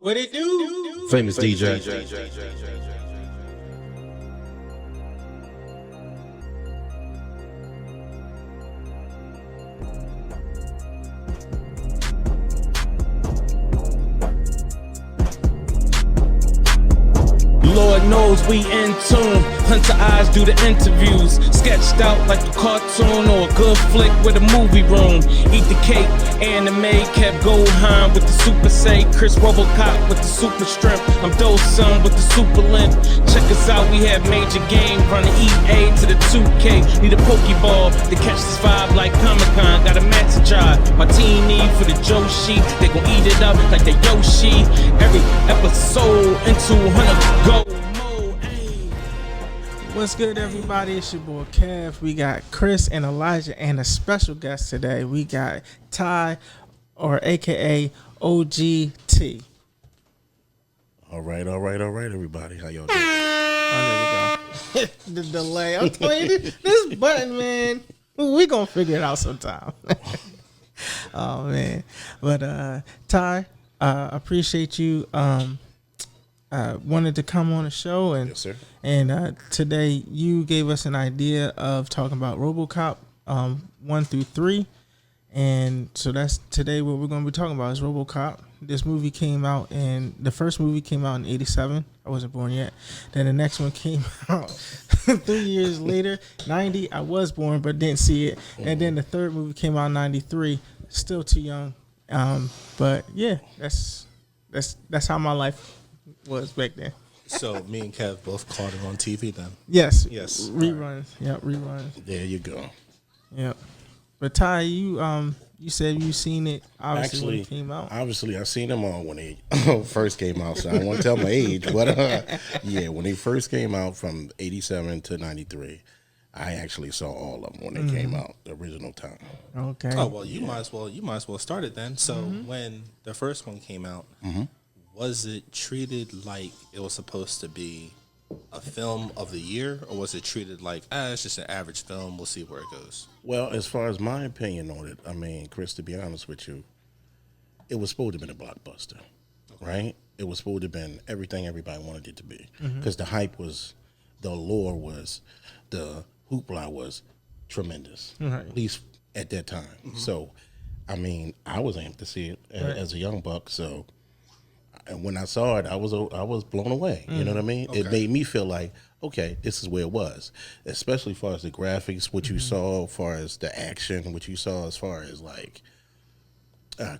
What it do? Famous DJ. Lord knows we in tune. Hunter eyes do the interviews. Sketched out like a cartoon or a good flick with a movie room. Eat the cake, anime, kept Gohan with the super say. Chris Robocop with the super strength. I'm Dosun with the super length. Check us out, we have major game. Running EA to the 2K. Need a Pokeball to catch this vibe like Comic-Con. Got a match to try. My team need for the Joshi. They gon' eat it up like the Yoshi. Every episode into 100 go. What's good, everybody? It's your boy Kev. We got Chris and Elijah and a special guest today. We got Ty, or AKA OGT. All right, everybody. How y'all doing? Oh, there we go. The delay. I'm telling you, this button, man. We gonna figure it out sometime. Oh man, but Ty, appreciate you. Wanted to come on the show, and Yes, sir. And today you gave us an idea of talking about Robocop 1 through 3, and so that's today what we're going to be talking about is Robocop. This movie came out, and the first movie came out in '87. I wasn't born yet. Then the next one came out 3 years later, '90. I was born but didn't see it, and then the third movie came out in '93. Still too young, but yeah, that's how my life was back then. So me and Kev both caught it on TV then. Yes. Yes. Reruns. Yep. Reruns. There you go. Yep. But Ty, you said you seen it obviously when it came out. Obviously, I seen them all when they first came out. So I don't want to tell my age, but yeah, when they first came out from '87 to '93, I actually saw all of them when they came out the original time. Okay. Oh well, you might as well start it then. So when the first one came out, was it treated like it was supposed to be a film of the year, or was it treated like it's just an average film? We'll see where it goes. Well, as far as my opinion on it, I mean, Chris, to be honest with you, it was supposed to have been a blockbuster, right? It was supposed to have been everything everybody wanted it to be, because the hype was, the allure was, the hoopla was tremendous, at least at that time. So, I mean, I was amped to see it as a young buck, so. And when I saw it, I was blown away. You know what I mean? Okay. It made me feel like, okay, this is where it was. Especially as far as the graphics, what you saw, as far as the action, what you saw as far as like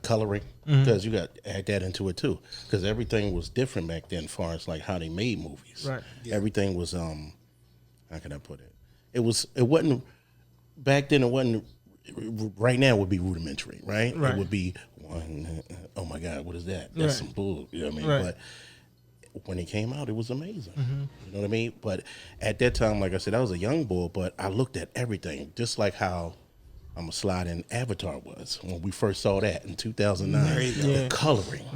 coloring, because you got to add that into it too. Because everything was different back then, as far as like how they made movies. Right. Yeah. Everything was how can I put it? It wasn't back then. It wasn't. Right now it would be rudimentary, right? It would be oh my God, what is that? That's some bull. You know what I mean? Right. But when it came out, it was amazing. You know what I mean? But at that time, like I said, I was a young boy, but I looked at everything just like how I'm a slide in Avatar was when we first saw that in 2009. The coloring,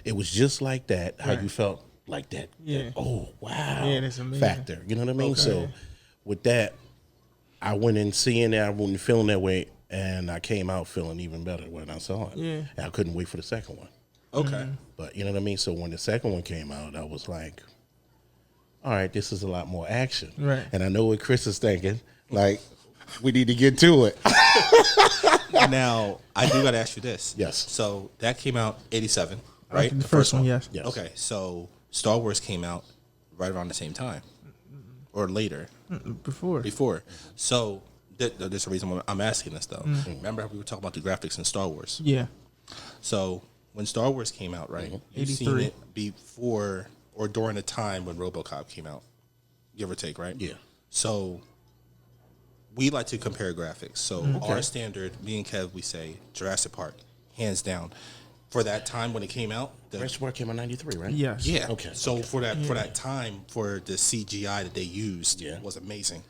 it was just like that. How you felt like that? Oh wow, that's amazing. Factor. You know what I mean? Okay. So with that, I went in seeing that, I wasn't feeling that way, and I came out feeling even better when I saw it. Yeah. And I couldn't wait for the second one. Okay. But you know what I mean? So when the second one came out, I was like, all right, this is a lot more action. Right. And I know what Chris is thinking. Like, we need to get to it. Now, I do got to ask you this. Yes. So that came out '87, right? The first one, yes. Okay, so Star Wars came out right around the same time. Or later. Before. So there's a reason why I'm asking this though. Remember how we were talking about the graphics in Star Wars? Yeah. So when Star Wars came out, right? You've seen it before or during the time when RoboCop came out, give or take, right? Yeah. So we like to compare graphics. So our standard, me and Kev, we say Jurassic Park, hands down. For that time when it came out, Jurassic Park came out '93, right? Yes. Yeah. Okay. So for that time, for the CGI that they used, was amazing.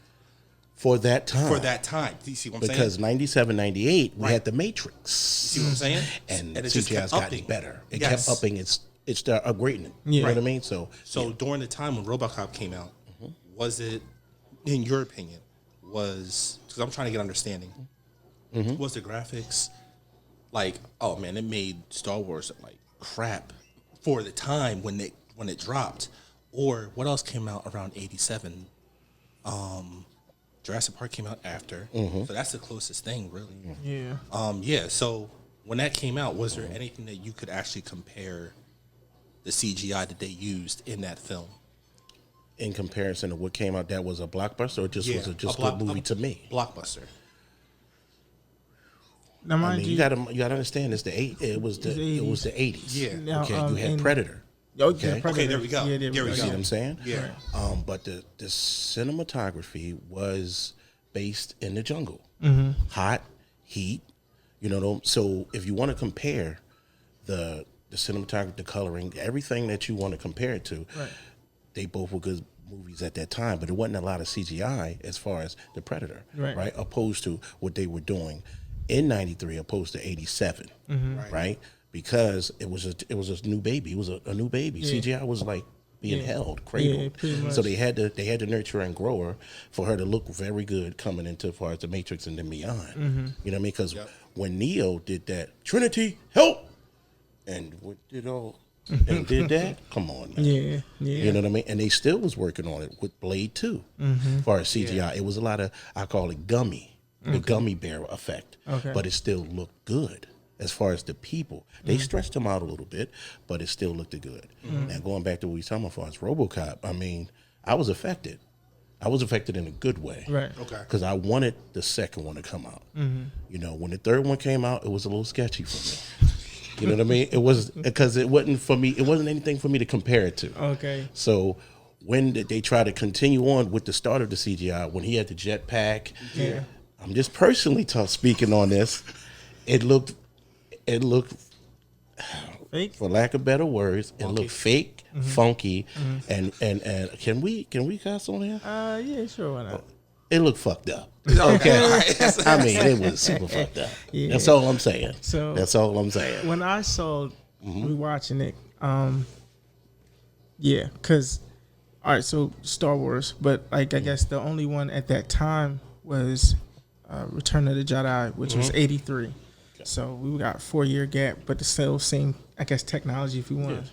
For that time. Do you see what I'm saying? Because '97, '98, we had the Matrix. You see what I'm saying? And CGI's gotten better. It kept upping its upgrading. You know what I mean? So during the time when RoboCop came out, was it, in your opinion, because I'm trying to get understanding, was the graphics like, oh man, it made Star Wars like crap for the time when it dropped. Or what else came out around 87? Jurassic Park came out after, so that's the closest thing, really. Yeah. So when that came out, was there anything that you could actually compare the CGI that they used in that film? In comparison to what came out, that was a blockbuster, or just was it just a good movie to me? Blockbuster. Now, mind you gotta understand, it was the 80s. Yeah. Now, Okay, you had Predator. Okay, Okay, there we go. Yeah, There we You go. see what I'm saying? Yeah. But the cinematography was based in the jungle, hot, heat. You know, so if you want to compare the cinematography, the coloring, everything that you want to compare it to, they both were good movies at that time. But it wasn't a lot of CGI as far as the Predator, right? Opposed to what they were doing in '93, opposed to '87, right? Because it was a new baby. It was a new baby. Yeah. CGI was like being held, cradled. Yeah, so they had to nurture and grow her for her to look very good coming into as far as the Matrix and then beyond. You know what I mean? Because when Neo did that, Trinity, help, and what did all and did that? Come on, man. Yeah. You know what I mean? And they still was working on it with Blade 2. As far as CGI, it was a lot of, I call it gummy, the gummy bear effect. But it still looked good. As far as the people, they stretched them out a little bit, but it still looked good. Now, going back to what we were talking about as Robocop, I mean, I was affected. I was affected in a good way. Right. Okay. Because I wanted the second one to come out. You know, when the third one came out, it was a little sketchy for me. You know what I mean? It was because it wasn't for me. It wasn't anything for me to compare it to. Okay. So when they try to continue on with the start of the CGI, when he had the jetpack, I'm just personally speaking on this. It looked Fake? for lack of better words, it looked fake, funky, and can we cuss on here? Yeah, sure, why not? It looked fucked up. Okay, I mean it was super fucked up. Yeah. That's all I'm saying. So that's all I'm saying. when I saw rewatching it, yeah, because all right, so Star Wars, but like I guess the only one at that time was Return of the Jedi, which was '83. So we got 4-year gap, but the still same, I guess, technology if you want.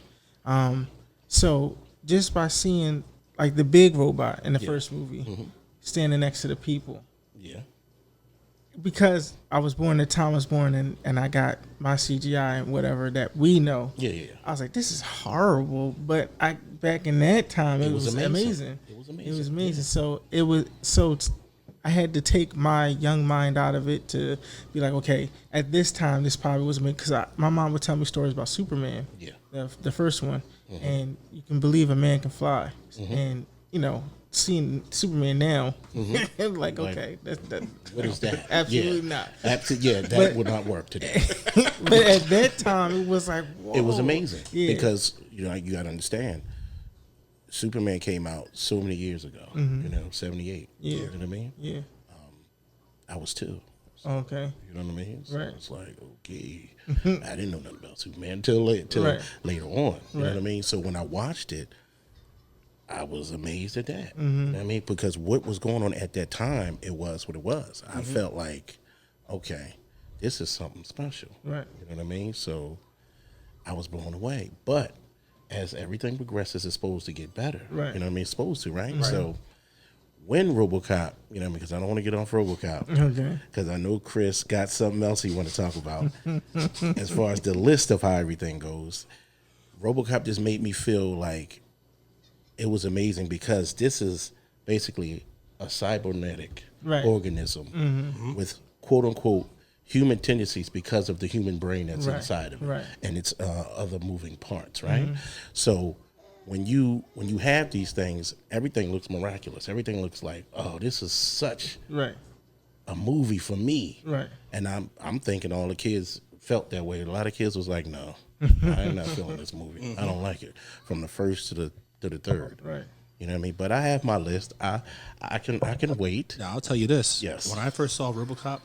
Yeah. So just by seeing like the big robot in the first movie standing next to the people. Yeah. Because I was born the time I was born and I got my CGI and whatever that we know. Yeah. I was like, this is horrible. But back in that time, it was amazing. It was So amazing. I had to take my young mind out of it to be like, okay, at this time, this probably wasn't me. Because my mom would tell me stories about Superman, the first one, and you can believe a man can fly. And, you know, seeing Superman now, like, okay, that what is that? Absolutely not. Absolutely, that would not work today. But at that time, it was like, whoa. It was amazing because, you know, you got to understand, Superman came out so many years ago, you know, 78. Yeah. You know what I mean? Yeah. I was 2. Okay. You know what I mean? So Right. it's like, okay, I didn't know nothing about Superman until later on. You know what I mean? So when I watched it, I was amazed at that. You know what I mean? Because what was going on at that time, it was what it was. I felt like, okay, this is something special. Right. You know what I mean? So I was blown away. But as everything progresses, it's supposed to get better. Right. You know what I mean? It's supposed to, right? So when Robocop, you know, because I don't want to get off Robocop. Okay. Because I know Chris got something else he want to talk about. As far as the list of how everything goes, Robocop just made me feel like it was amazing because this is basically a cybernetic organism with quote unquote human tendencies because of the human brain that's inside of it and its other moving parts, right? So when you have these things, everything looks miraculous. Everything looks like, oh, this is such a movie for me. Right. And I'm thinking all the kids felt that way. A lot of kids was like, no, I'm not feeling this movie. I don't like it. From the first to the third. Right. You know what I mean? But I have my list. I can wait. Now I'll tell you this. Yes. When I first saw RoboCop,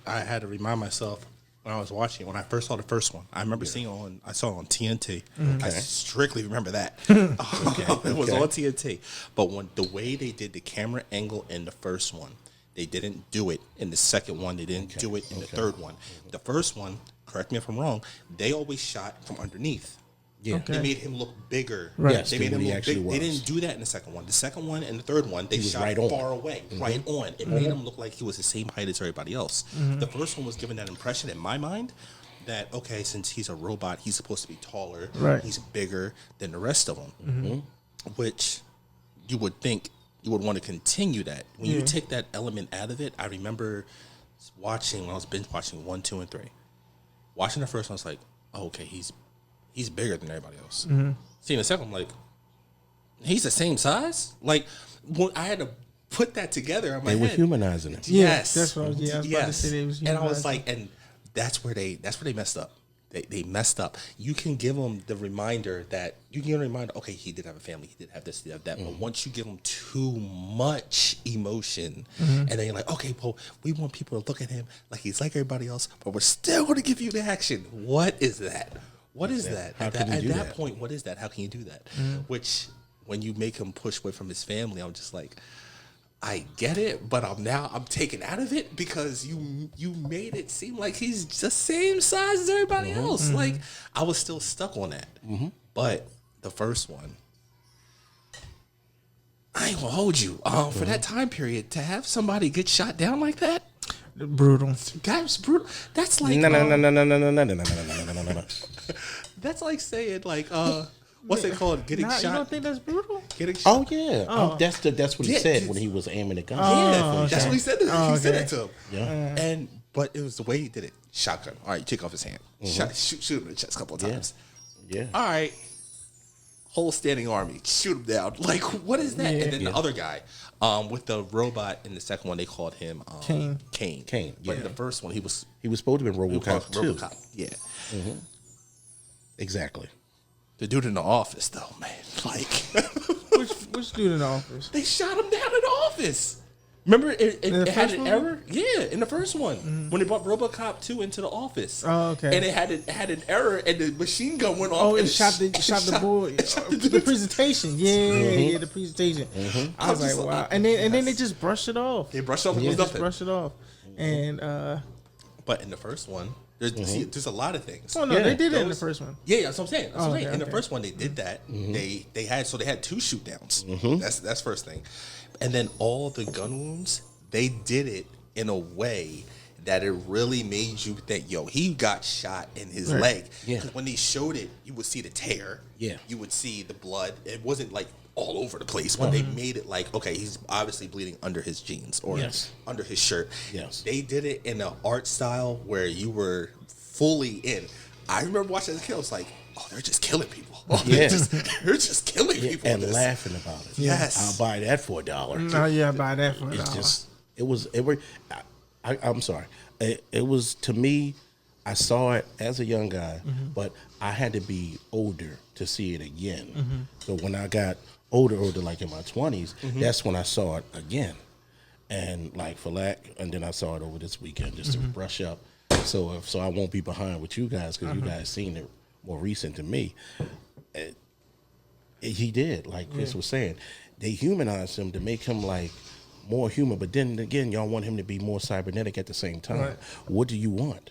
I had to remind myself when I was watching it, when I first saw the first one. I remember seeing I saw it on TNT. I strictly remember that. It was on TNT. But when the way they did the camera angle in the first one, they didn't do it in the second one. They didn't do it in the third one. The first one, correct me if I'm wrong, they always shot from underneath. Yeah. Okay. They made him look bigger. Right. Yes, They made than him what he look actually big. was. They didn't do that in the second one. The second one and the third one, they was shot right on. far away, right on. It made him look like he was the same height as everybody else. The first one was given that impression in my mind that, okay, since he's a robot, he's supposed to be taller. Right. He's bigger than the rest of them, which you would think you would want to continue that. When you take that element out of it, I remember watching, when I was binge watching 1, 2, and 3. Watching the first one, I was like, oh, okay, he's bigger than everybody else. Seeing the second one, I'm like, he's the same size? Like, when I had to put that together in my They were head. humanizing him. Yeah, Yes. that's what I was about to say. They was And I was humanizing. like, and that's where they messed up. They messed up. You can give them the reminder that you can give them a reminder. Okay, he did have a family. He did have this. He did have that. But once you give them too much emotion, and then you're like, okay, well, we want people to look at him like he's like everybody else, but we're still going to give you the action. What is that? What is that? How At can you do that that? point, what is that? How can you do that? Which, when you make him push away from his family, I'm just like, I get it, but I'm taken out of it because you made it seem like he's the same size as everybody else. Like, I was still stuck on that. But the first one, I ain't gonna hold you. For that time period, to have somebody get shot down like that, brutal. that's brutal. That's like No. that's like saying like what's it called? Getting Nah, shot. you don't think that's brutal? Getting shot. Oh yeah, that's what he Yeah, said just- when he was aiming the gun. Yeah, that's okay. what he said. He said okay. it to him. Yeah. But it was the way he did it. Shotgun. All right, you take off his hand. Shoot him in the chest a couple of times. Yeah. All right, whole standing army. Shoot him down. Like, what is that? And then the other guy, with the robot in the second one, they called him Kane. Kane. But yeah. in the first one, he was He was supposed to be Robocop too. Robocop. Yeah. Exactly. The dude in the office, though, man. Like, Which dude in the office? they shot him down in the office. Remember, it the had first an one? error. Yeah, in the first one, when they brought RoboCop 2 into the office. Oh, okay. And it had an error, and the machine gun went off. Oh, and it shot the boy. The presentation. Yeah, the presentation. I was like, wow. And then they just brushed it off. They brushed off. It They was just nothing. brushed it off. And But in the first one, there's a lot of things. oh no, Yeah, they did it in the those- first one. Yeah, that's what I'm saying. okay, In the okay. first one, they did that. They had 2 shoot downs. That's first thing, and then all the gun wounds, they did it in a way that it really made you think, yo, he got shot in his leg. Yeah. Because when they showed it, you would see the tear. Yeah. You would see the blood. It wasn't like all over the place. When they made it like, okay, he's obviously bleeding under his jeans or Yes. under his shirt. Yes. They did it in an art style where you were fully in. I remember watching as a kid, I was like, oh, they're just killing people. Oh, Yeah. they're just killing people. And in this. laughing about it. Yes. I'll buy that for $1. Oh yeah, buy that for It's $1. just I'm sorry. It was, to me, I saw it as a young guy, but I had to be older to see it again. So when I got older, like in my 20s, that's when I saw it again. And like and then I saw it over this weekend just to brush up. So I won't be behind with you guys because you guys seen it more recent than me. He did, like Chris was saying, they humanized him to make him like more human. But then again, y'all want him to be more cybernetic at the same time. Right. What do you want?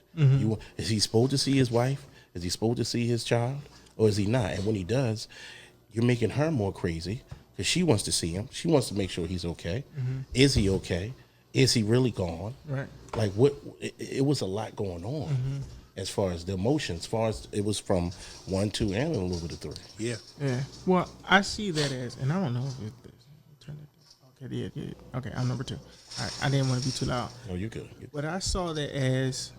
Is he supposed to see his wife? Is he supposed to see his child? Or is he not? And when he does, you're making her more crazy because she wants to see him. She wants to make sure he's okay. Is he okay? Is he really gone? Right. Like what? It was a lot going on as far as the emotions. As far as it was from 1, 2, and a little bit of 3. Yeah. Yeah. Well, I see that as, and I don't know if turn it. Okay, yeah. Okay, I'm number 2. All right, I didn't want to be too loud. No, you're good. But I saw that as,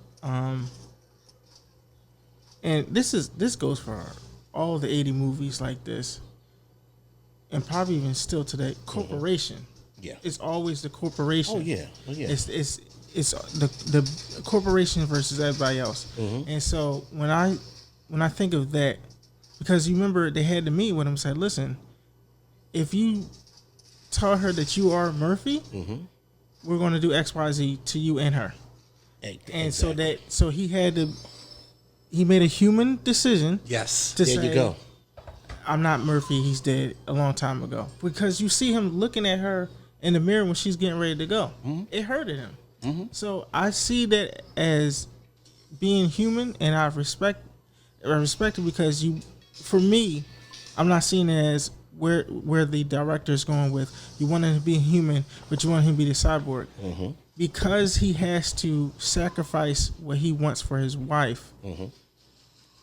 and this goes for all the 80 movies like this, and probably even still today. Corporation. Yeah. It's always the corporation. Oh yeah. Oh yeah. It's the corporation versus everybody else. And so when I think of that, because you remember they had to meet with him and said, listen, if you tell her that you are Murphy, we're going to do XYZ to you and her. And so he made a human decision Yes. to there say, you go. I'm not Murphy, he's dead a long time ago. Because you see him looking at her in the mirror when she's getting ready to go. It hurted him. So I see that as being human, and I respect it because for me, I'm not seeing it as where the director is going with. You want him to be a human, but you want him to be the cyborg. Mm-hmm. Because he has to sacrifice what he wants for his wife. Mm-hmm.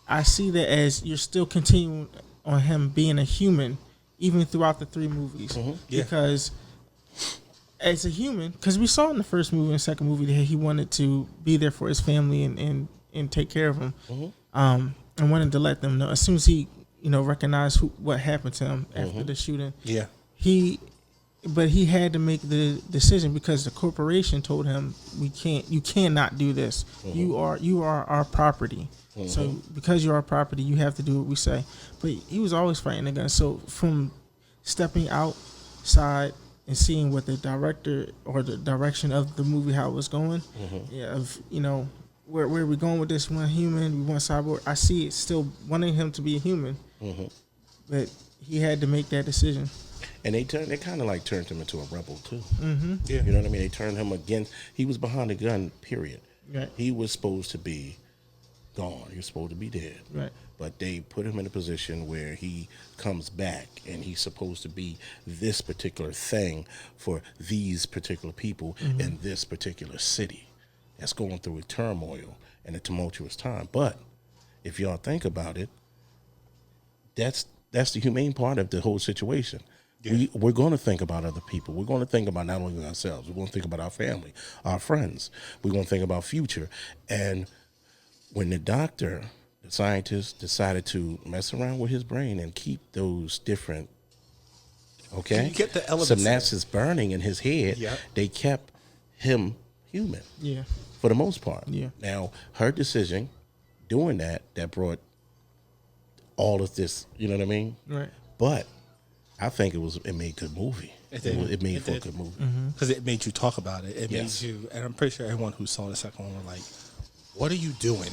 I see that as you're still continuing on him being a human, even throughout the 3 movies. Mm-hmm. Yeah. Because as a human, because we saw in the first movie and second movie that he wanted to be there for his family and take care of them, mm-hmm. And wanted to let them know as soon as he recognized what happened to him after mm-hmm. the shooting. Yeah, but he had to make the decision because the corporation told him you cannot do this. Mm-hmm. You are our property. Mm-hmm. So because you're our property, you have to do what we say. But he was always fighting the gun. So from stepping outside and seeing what the director or the direction of the movie, how it was going, mm-hmm. Where we're going with this one human, we want cyborg. I see it still wanting him to be a human, mm-hmm. but he had to make that decision. And they kind of like turned him into a rebel too. Mm-hmm. Yeah. You know what I mean? They turned him against. He was behind the gun. Period. Right. He was supposed to be gone. He was supposed to be dead. Right. But they put him in a position where he comes back and he's supposed to be this particular thing for these particular people mm-hmm. in this particular city that's going through a turmoil and a tumultuous time. But if y'all think about it, that's the humane part of the whole situation. Yeah. We're going to think about other people. We're going to think about not only ourselves. We're going to think about our family, our friends. We're going to think about future. And when the scientist decided to mess around with his brain and keep those different, you get the synapses burning in his head, yep. They kept him human. Yeah. For the most part. Yeah. Now, her decision, doing that brought all of this, you know what I mean? Right. But I think it made a good movie. It made for a good movie. Because it made you talk about it. It made you, and I'm pretty sure everyone who saw the second one were like, what are you doing?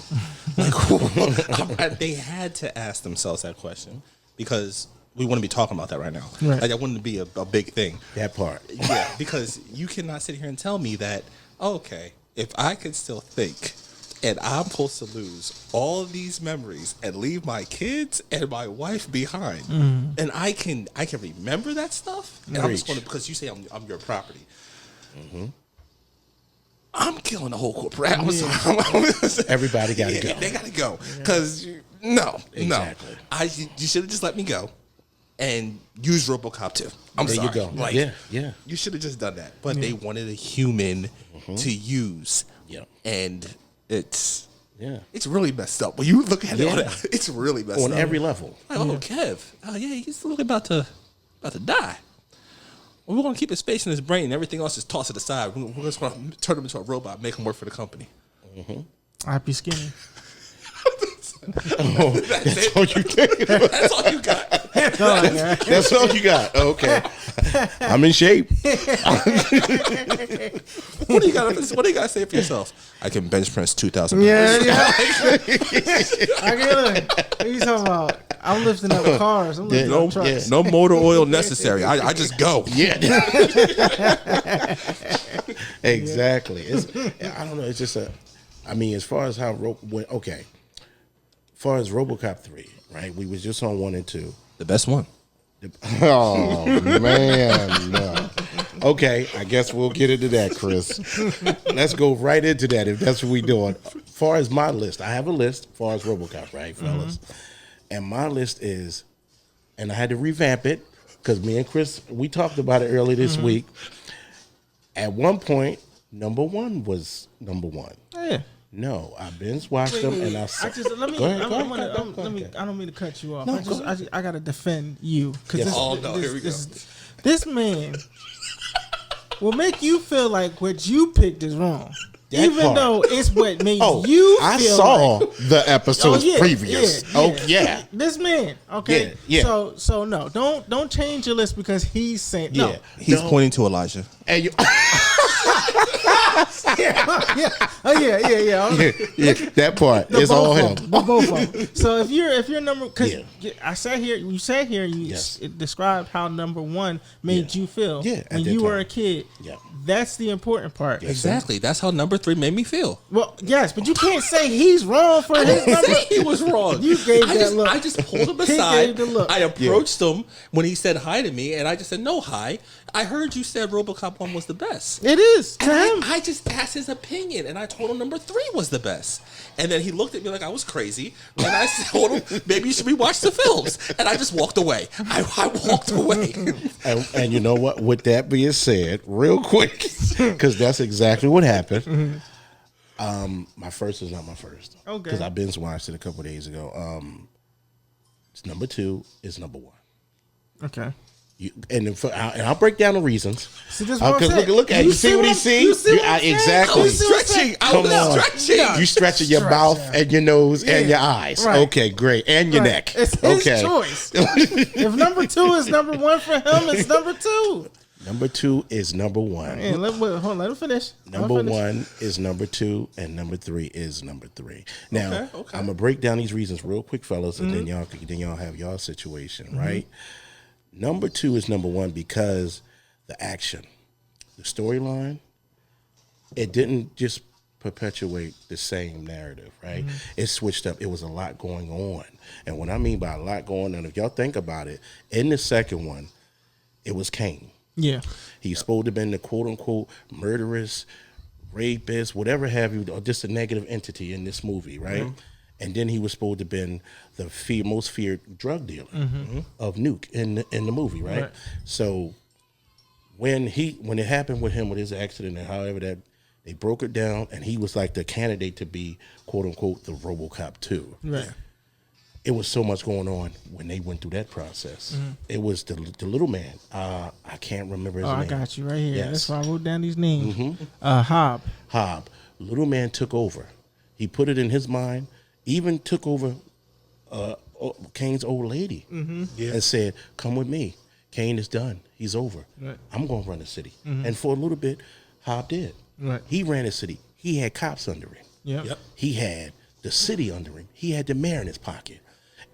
Like, they had to ask themselves that question because we wouldn't be talking about that right now. Right. Like, that wouldn't be a big thing. That part. Yeah, because you cannot sit here and tell me that, okay, if I could still think and I'm supposed to lose all of these memories and leave my kids and my wife behind, and I can remember that stuff, and I'm just going to, because you say I'm your property. Mm-hmm. I'm killing the whole corporation. Everybody got to go. They got to go. Because, no. You should have just let me go and use Robocop 2. I'm sorry. There you go. Like, yeah. You should have just done that. But they wanted a human to use. Yeah. And it's really messed up. When you look at it, it's really messed up. On every level. Like, Kev. He's really about to die. Well, we're going to keep his space in his brain and everything else is tossed to the side. We're just going to turn him into a robot, make him work for the company. Mm-hmm. I'd be skinny. That's all you think. That's all you got. That's all you got. Okay. I'm in shape. What do you got to say for yourself? I can bench press 2,000 pounds. Yeah. I get it. What are you talking about? I'm lifting up cars. I'm lifting up trucks. No motor oil necessary. I just go. Yeah. Exactly. I don't know. It's just as far as how as far as Robocop 3, right? We was just on 1 and 2. The best one. Oh man. No. Okay, I guess we'll get into that, Chris. Let's go right into that if that's what we're doing. As far as my list, I have a list as far as Robocop, right, fellas? And my list is, and I had to revamp it because me and Chris, we talked about it earlier this week. At one point, number 1 was number 1. Yeah. No, I binge watched them, and I said, I don't mean to cut you off. No, I gotta defend you because here we go. This man will make you feel like what you picked is wrong. Even though it's what made you feel I saw like, the episodes previous. This man, okay? Yeah. So no, don't change your list because he's saying no. He's pointing to Elijah. And you Yeah. That part is all him. The both of them. So if you're number, because I sat here, you it described how number one made you feel when you were a kid. Yeah. That's the important part. Exactly. That's how number 3 made me feel. Well, yes, but you can't say he's wrong for his number. He was wrong. You gave that look. I just pulled him aside. I approached him when he said hi to me, and I just said, no, hi. I heard you said Robocop 1 was the best. It is to him. I just asked his opinion, and I told him number 3 was the best. And then he looked at me like I was crazy, and I told him, maybe you should rewatch the films. And I just walked away. I walked away. And you know what? With that being said, real quick, because that's exactly what happened. My first is not my first. Okay. Because I binge watched it a couple of days ago. It's number 2 is number 1. Okay. I'll break down the reasons. See, this look at you. See what he sees? Exactly. I was stretching. You stretching your mouth and your nose and your eyes. Right. Okay, great. And your neck. It's his choice. If number 2 is number 1 for him, it's number 2. Number 2 is number 1. Hey, let him finish. Number 1 is number 2, and number 3 is number 3. Now, I'm gonna break down these reasons real quick, fellas, and then y'all have y'all situation, right? Number 2 is number 1 because the action, the storyline, it didn't just perpetuate the same narrative, right? It switched up. It was a lot going on. And what I mean by a lot going on, if y'all think about it, in the second one, it was Kane. Yeah. He's supposed to have been the quote-unquote murderous, rapist, whatever have you, or just a negative entity in this movie, right? And then he was supposed to have been the most feared drug dealer of Nuke in the movie, right? So when it happened with him with his accident and however that they broke it down, and he was like the candidate to be quote unquote the Robocop 2. Right. It was so much going on when they went through that process. It was the little man. I can't remember his name. I got you right here. Yes. That's why I wrote down these names. Hobb. Little man took over. He put it in his mind. Even took over Kane's old lady and said, come with me. Kane is done. He's over. Right. I'm going to run the city. And for a little bit, Hobb did. Right. He ran the city. He had cops under him. Yep. He had the city under him. He had the mayor in his pocket.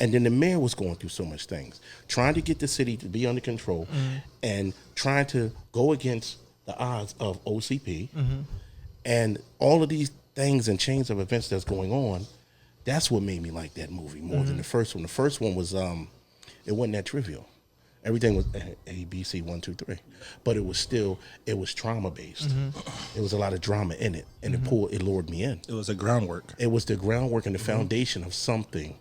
And then the mayor was going through so much things, trying to get the city to be under control and trying to go against the odds of OCP and all of these things and chains of events that's going on. That's what made me like that movie more than the first one. The first one was, it wasn't that trivial. Everything was A, B, C, 1, 2, 3. But it was trauma based. It was a lot of drama in it. And it lured me in. It was a groundwork. It was the groundwork and the foundation of something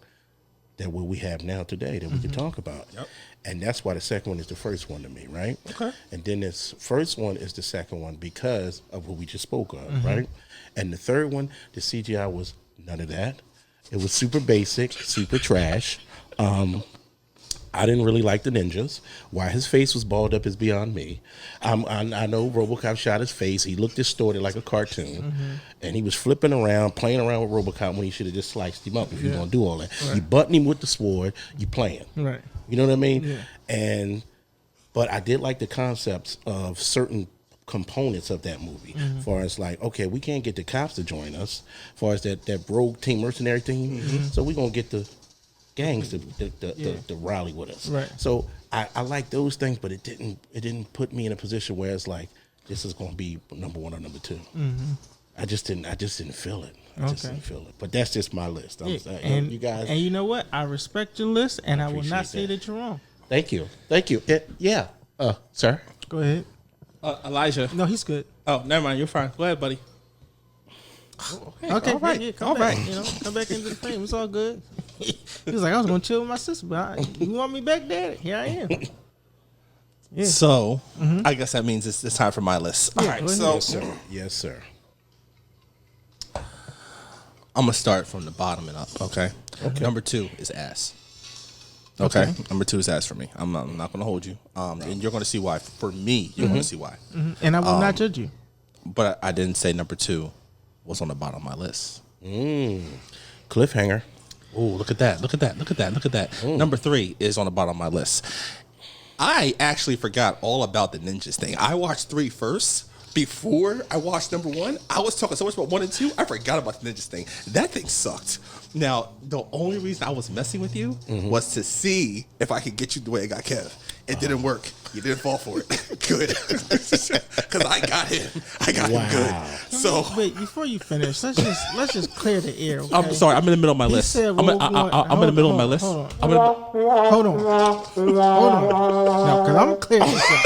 that what we have now today that we can talk about. Yep. And that's why the second one is the first one to me, right? Okay. And then this first one is the second one because of what we just spoke of, right? And the third one, the CGI was none of that. It was super basic, super trash. I didn't really like the ninjas. Why his face was balled up is beyond me. I know Robocop shot his face. He looked distorted like a cartoon. And he was flipping around, playing around with Robocop when he should have just sliced him up if you're going to do all that. Right. You button him with the sword, you playing. Right. You know what I mean? Yeah. But I did like the concepts of certain components of that movie. As far as like, okay, we can't get the cops to join us. As far as that rogue team mercenary thing. So we're going to get the gangs to rally with us. Right. So I like those things, but it didn't put me in a position where it's like this is going to be number 1 or number 2. I just didn't feel it. I just didn't feel it. But that's just my list. And you guys, and you know what? I respect your list, and I will not say that you're wrong. Thank you. Yeah. Sir, go ahead. Elijah. No, he's good. Oh, never mind. You're fine. Go ahead, buddy. Okay, all right. Come back. You know, come back into the frame. It's all good. He was like, I was gonna chill with my sister, but you want me back, Daddy? Here I am. Yeah. So, I guess that means it's time for my list. All right. So, yes, sir. I'm gonna start from the bottom and up. Okay. Number 2 is ass. Okay. Number 2 is ass for me. I'm not gonna hold you. And you're gonna see why. For me, you're gonna see why. And I will not judge you. But I didn't say number 2 was on the bottom of my list. Cliffhanger. Oh, look at that. Number 3 is on the bottom of my list. I actually forgot all about the ninjas thing. I watched 3 first, before I watched number 1, I was talking so much about 1 and 2, I forgot about the ninjas thing. That thing sucked. Now, the only reason I was messing with you was to see if I could get you the way I got Kev. It didn't work. You didn't fall for it. Good. Because I got him. I got him good. So wait, before you finish, let's just clear the air. Okay? I'm sorry. I'm in the middle of my list. I'm in the middle of my list. Hold on. No, because I'm clear this up.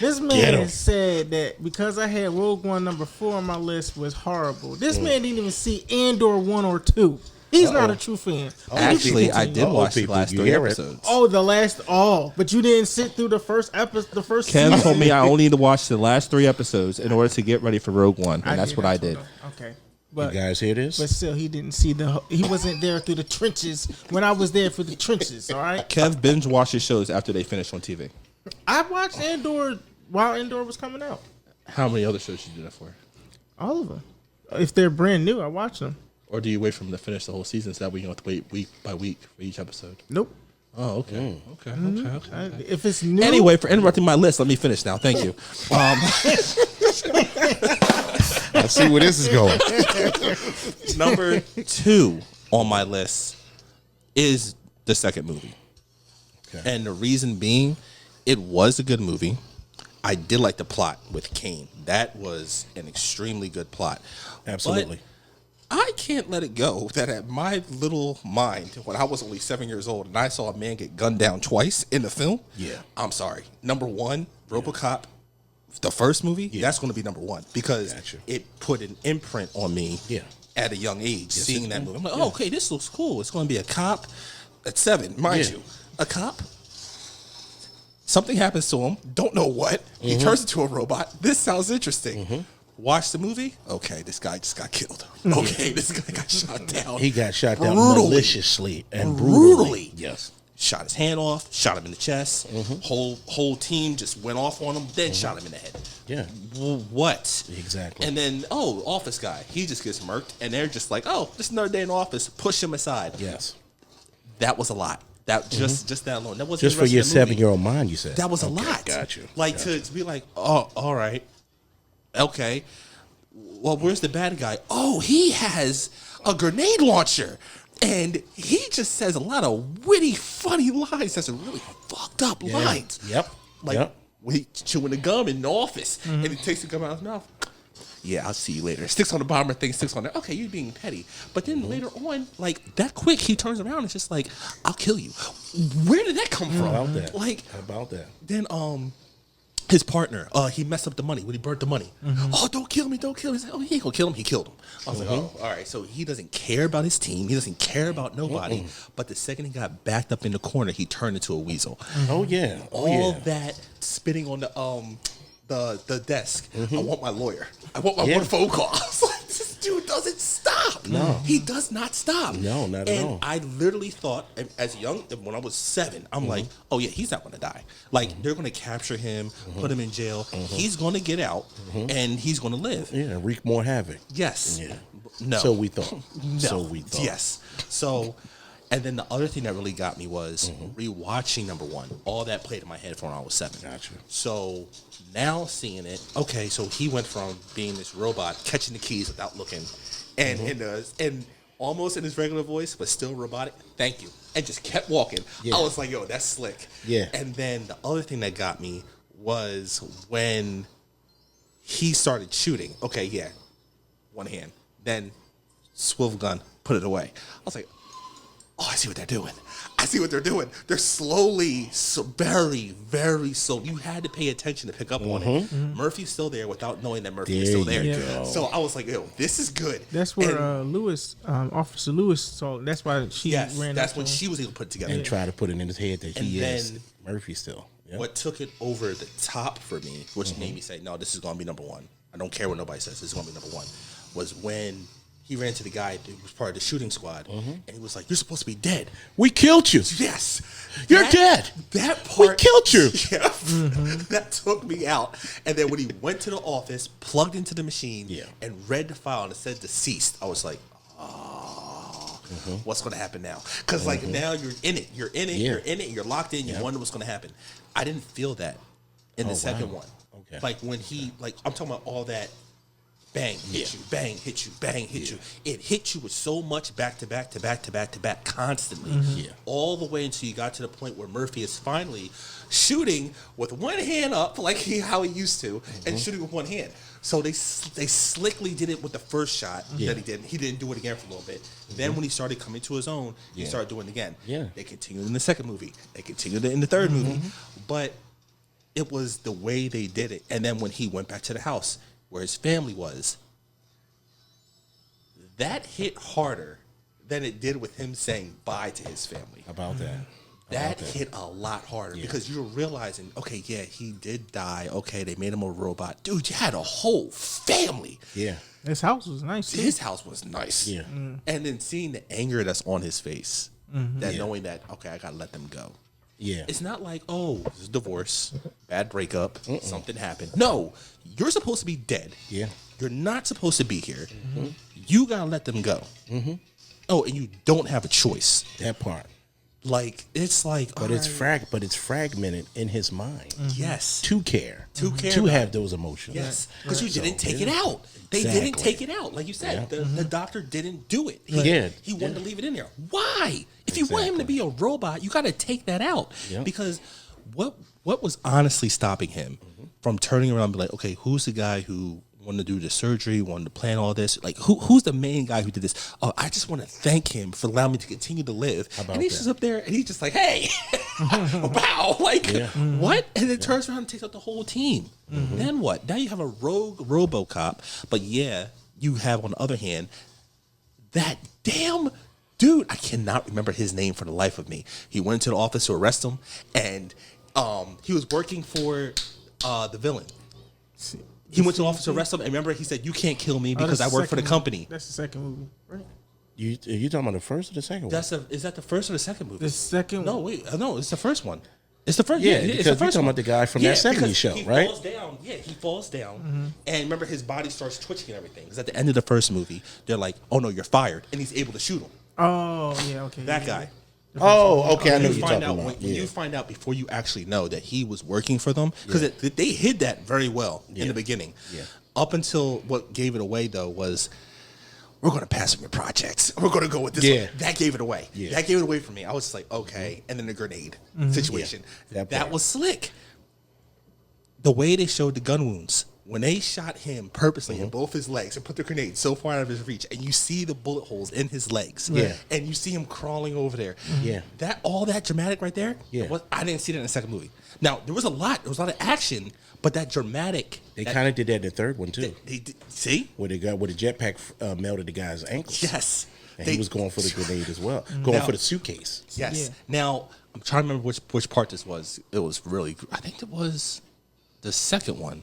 This man said that because I had Rogue One number 4 on my list was horrible. This man didn't even see Andor 1 or 2. He's not a true fan. Actually, I did watch the last 3 episodes. But you didn't sit through the first episode, the first Ken season. told me I only need to watch the last 3 episodes in order to get ready for Rogue One, and that's what I did. Okay. But, you guys hear this? But still, he didn't see he wasn't there through the trenches when I was there for the trenches, all right? Kev binge watches shows after they finish on TV. I watched Andor while Andor was coming out. How many other shows you do that for? All of them. If they're brand new, I watch them. Or do you wait for them to finish the whole season so that way you don't have to wait week by week for each episode? Nope. Oh, okay. Okay. If it's new. Anyway, for interrupting my list, let me finish now. Thank you. Let's see where this is going. Number 2 on my list is the second movie. Okay. And the reason being, it was a good movie. I did like the plot with Kane. That was an extremely good plot. Absolutely. But I can't let it go that at my little mind, when I was only 7 years old and I saw a man get gunned down twice in the film, I'm sorry. Number 1, Robocop, the first movie, that's going to be number 1 because it put an imprint on me at a young age, seeing that movie. I'm like, okay, this looks cool. It's going to be a cop at 7, mind you. A cop. Something happens to him. Don't know what. He turns into a robot. This sounds interesting. Watch the movie. Okay, this guy just got killed. Okay, this guy got shot down. He got shot down maliciously and brutally. Yes. Shot his hand off. Shot him in the chest. Whole team just went off on him. Then shot him in the head. Yeah. What? Exactly. And then office guy. He just gets murked, and they're just like, just another day in office. Push him aside. Yes. That was a lot. That just that alone. That wasn't just for your 7-year-old mind. You said that was a lot. Got you. Like to be like, all right, okay. Well, where's the bad guy? Oh, he has a grenade launcher, and he just says a lot of witty, funny lines. That's a really fucked up lines. Yep. Like when he chewing the gum in the office, and he takes the gum out of his mouth. Yeah, I'll see you later. Sticks on the bomber thing, sticks on there. Okay, you're being petty. But then later on, like that quick, he turns around and it's just like, I'll kill you. Where did that come from? About that. Like about that. Then his partner, he messed up the money when he burnt the money. Oh, don't kill me, don't kill me. He's like, he ain't gonna kill him. He killed him. I was like, all right. So he doesn't care about his team. He doesn't care about nobody. But the second he got backed up in the corner, he turned into a weasel. Oh yeah. All that spitting on the desk. I want my lawyer. I want my one phone call. I was like, this dude doesn't stop. No. He does not stop. No, not at all. And I literally thought, as young, when I was 7, I'm like, oh yeah, he's not going to die. Like, they're going to capture him, put him in jail. He's going to get out, and he's going to live. Yeah, wreak more havoc. Yes. Yeah. No. So we thought. No. So we thought. Yes. So... And then the other thing that really got me was rewatching number 1. All that played in my head from when I was 7. Gotcha. So now seeing it, okay, so he went from being this robot, catching the keys without looking, and and almost in his regular voice, but still robotic. Thank you, and just kept walking. Yeah. I was like, yo, that's slick. Yeah. And then the other thing that got me was when he started shooting. Okay, yeah, one hand, then swivel gun, put it away. I was like, oh, I see what they're doing. I see what they're doing. They're slowly, so very, very slow. You had to pay attention to pick up on it. Murphy's still there without knowing that Murphy is still there. Go. So I was like, yo, this is good. That's where Officer Lewis saw. That's why she ran. That's when she was able to put it together. And try to put it in his head that he And is then- Murphy still. Yep. What took it over the top for me, which made me say, no, this is going to be number 1. I don't care what nobody says. This is going to be number 1. Was when he ran to the guy who was part of the shooting squad, and he was like, you're supposed to be dead. We killed you. Yes. You're dead. That part. We killed you. Yeah. That took me out. And then when he went to the office, plugged into the machine, and read the file and it said deceased, I was like, what's going to happen now? Because like now you're in it. You're in it. You're in it. You're locked in. You wonder what's going to happen. I didn't feel that in the second one. Okay. Like when he, like I'm talking about all that. Bang, hit you, bang, hit you, bang, hit you. It hit you with so much back to back to back to back to back constantly. Yeah. All the way until you got to the point where Murphy is finally shooting with one hand up, like how he used to, and shooting with one hand. So they slickly did it with the first shot that he did. He didn't do it again for a little bit. Then when he started coming to his own, he started doing it again. Yeah. They continued in the second movie. They continued it in the third movie. But it was the way they did it. And then when he went back to the house where his family was, that hit harder than it did with him saying bye to his family. About that. That hit a lot harder because you're realizing, okay, yeah, he did die. Okay, they made him a robot. Dude, you had a whole family. Yeah. His house was nice too. His house was nice. Yeah. And then seeing the anger that's on his face, that knowing that, okay, I got to let them go. Yeah. It's not like, oh, this is divorce, bad breakup, something happened. No, you're supposed to be dead. Yeah. You're not supposed to be here. You got to let them go. Oh, and you don't have a choice. That part. Like, it's like, But it's fragmented in his mind. Yes. To care. To care To about have it. those emotions. Yes, because you So, didn't take yeah. it out. They Exactly. didn't take it out. Like you said, Yeah. the doctor didn't do it. He wanted to leave it in there. Why? If you want him to be a robot, you got to take that out. Yeah. Because what was honestly stopping him from turning around and be like, okay, who's the guy who wanted to do the surgery, wanted to plan all this? Like, who's the main guy who did this? Oh, I just want to thank him for allowing me to continue to live. And he's that? just up there and he's just like, hey, wow, like, what? And it turns around and takes out the whole team. Then what? Now you have a rogue Robocop, but yeah, you have on the other hand, that damn dude, I cannot remember his name for the life of me. He went into the office to arrest him, and he was working for the villain. He went to the office to arrest him, and remember, he said, you can't kill me because I work for the company. That's the second movie, right? You talking about the first or the second one? Is that the first or the second movie? The second No, wait, no, it's the first one. It's the first. Yeah, it's because the you're first talking one. about the guy from that 70s because show, he right? Falls down. Yeah, he falls down, and remember his body starts twitching and everything. Because at the end of the first movie, they're like, "Oh no, you're fired," and he's able to shoot him. Oh, yeah, okay. That guy. Oh, okay. I know You you're find talking out about. when you find out before you actually know that he was working for them, because they hid that very well in the beginning. Yeah. Up until what gave it away though was, we're going to pass on your projects. We're going to go with this Yeah. one. That gave it away. Yeah. That gave it away for me. I was just like, okay. And then the grenade situation. Yeah. That was slick. The way they showed the gun wounds. When they shot him purposely in both his legs and put the grenade so far out of his reach, and you see the bullet holes in his legs, Yeah. and you see him crawling over there, Yeah. all that dramatic right there, Yeah. I didn't see that in the second movie. Now there was a lot of action, but that dramatic, They kind of did that in the third one too, they did, see, where the guy with the jetpack melted the guy's ankles. yes, And he was going for the grenade as well, going Now- for the suitcase. yes. Yeah. Now I'm trying to remember which part this was. It was really, I think it was the second one.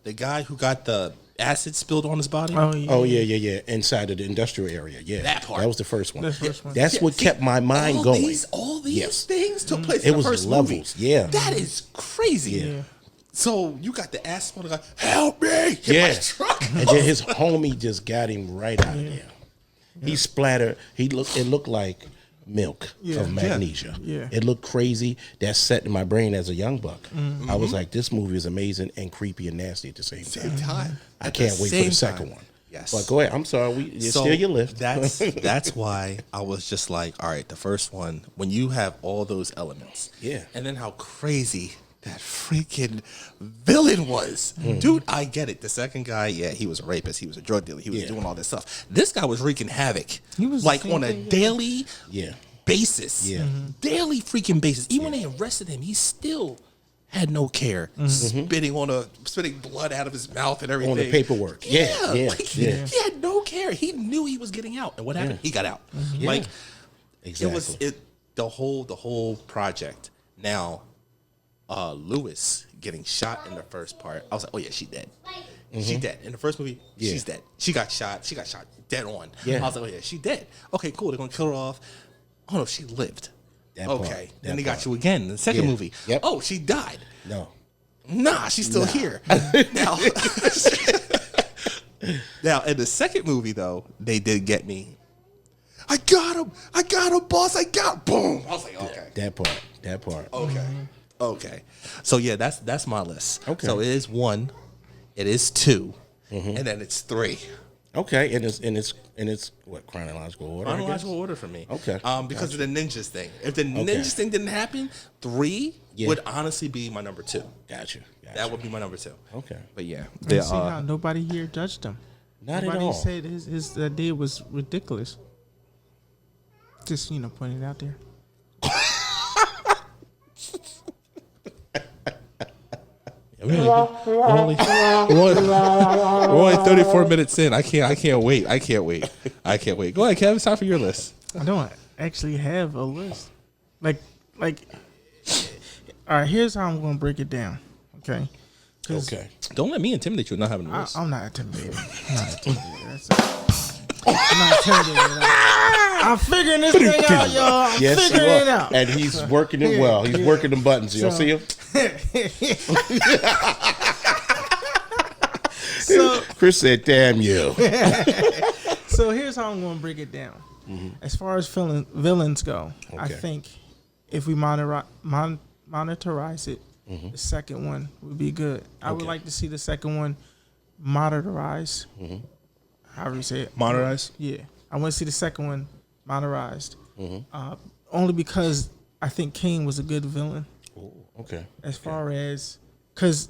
The guy who got the acid spilled on his body. Oh, yeah. Oh yeah. Inside of the industrial area, yeah. That part. That was the first one. That's the first one. That's what See, kept my mind all going. all these Yes. things took place It in the was first levels, movie. yeah. That is crazy. Yeah. So you got the ass on the guy, help me! Hit my Yeah. truck. And then his homie just got him right out of there. He splattered. It looked like milk of magnesia. Yeah. It looked crazy. That set in my brain as a young buck. I was like, this movie is amazing and creepy and nasty at the same time. Same time. I At can't the wait for same the second time. one. Yes. But go ahead. I'm sorry. It's So still your list. That's why I was just like, all right, the first one, when you have all those elements, Yeah. and then how crazy that freaking villain was. Dude, I get it. The second guy, yeah, he was a rapist. He was a drug dealer. He was Yeah. doing all this stuff. This guy was wreaking havoc. He was like the same on a thing, yeah. daily Yeah. basis. Yeah. Daily freaking basis. Even when they arrested him, he still had no care. Spitting blood out of his mouth and everything. On the paperwork. Yeah. Like, Yeah. He had no care. He knew he was getting out. And what happened? He got out. Like Exactly. the whole project. Now, Lewis getting shot in the first part. I was like, oh yeah, she's dead. She's dead. In the first movie, Yeah. she's dead. She got shot dead on. Yeah. I was like, oh yeah, she's dead. Okay, cool. They're gonna kill her off. Oh no, she lived. That part. Okay. That Then they part. got you again in the second Yeah. movie. Yep. Oh, she died. No. Nah, she's still here. Now, now, in the second movie, though, they did get me. I got him, boss. I got boom. I was like, okay. That part. Okay. Okay. So yeah, that's my list. Okay. So it is 1, it is 2, and then it's 3. Okay, and it's what, chronological order? I guess? Chronological order for me. Okay. Because of the ninjas thing. If the ninjas thing didn't happen, 3 would honestly be my number 2. Gotcha. That would be my number 2. Okay. But yeah, And see how nobody here judged him. Not Nobody at all. said his idea was ridiculous. Just pointing it out there. we're only 34 minutes in. I can't wait. Go ahead, Kev. It's time for your list. I don't actually have a list. Like, all right. Here's how I'm gonna break it down. Okay. Okay. Don't let me intimidate you with not having a list. I'm not intimidated. I'm not intimidated. I'm figuring this thing out, y'all. I'm figuring it out. And he's working it well. He's working the buttons. You see him? So Chris said, "Damn you." So here's how I'm going to break it down. As far as villains go, I think if we monitorize it, the second one would be good. I would like to see the second one monitorized. However you say it. Monitorized? Yeah. I want to see the second one monitorized. Only because I think Kane was a good villain. Oh, okay. As far as, because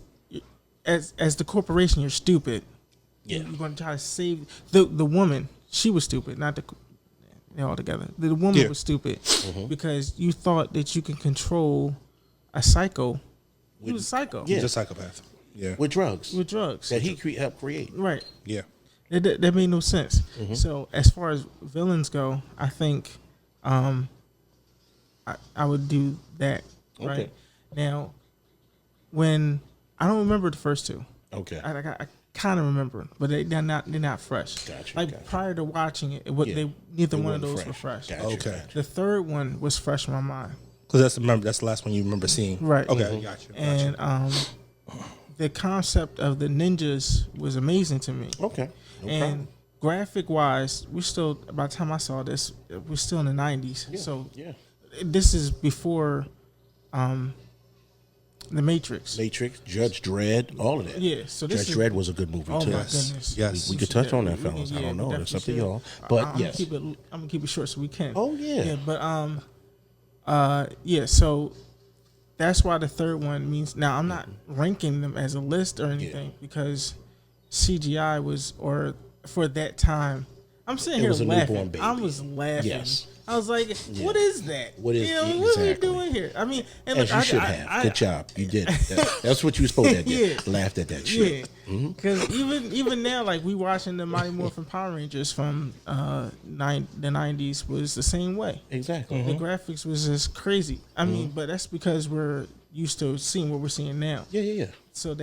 as the corporation, you're stupid. Yeah. You're going to try to save the woman. She was stupid, not they're all together. The woman was stupid because you thought that you can control a psycho. He was a psycho. Yeah. He's a psychopath. Yeah. With drugs. With drugs. That he helped create. Right. Yeah. That made no sense. So as far as villains go, I think I would do that. Right. Okay. Now, when I don't remember the first two. Okay. I kind of remember, but they're not fresh. Gotcha. Prior to watching it, neither one of those were fresh. Gotcha. Okay. The third one was fresh in my mind. Because that's the last one you remember seeing. Right. Okay. Gotcha. And the concept of the ninjas was amazing to me. Okay. No And problem. graphic wise, by the time I saw this, we're still in the 90s. Yeah. So Yeah. this is before The Matrix. Judge Dredd, all of that. Yeah. So this Judge Dredd was a good movie Oh too. my goodness. Yes. We could touch on that, fellas. I don't know. That's up to y'all. But I'm yes. I'm gonna keep it short so we can. Oh yeah. Yeah, but so that's why the third one means. Now I'm not ranking them as a list or anything because CGI was, or for that time, I'm sitting It here was a laughing. newborn baby. I was laughing. Yes. I was like, "What is that? What is- what are we exactly. doing here?" I mean, and As look, you should have. Good job. You did. That's what you were supposed to do. Yeah. Laughed at that shit. Yeah, because even now, like we watching the Mighty Morphin Power Rangers from the 90s was the same way. Exactly. The graphics was just crazy. I mean, but that's because we're used to seeing what we're seeing now. Yeah. So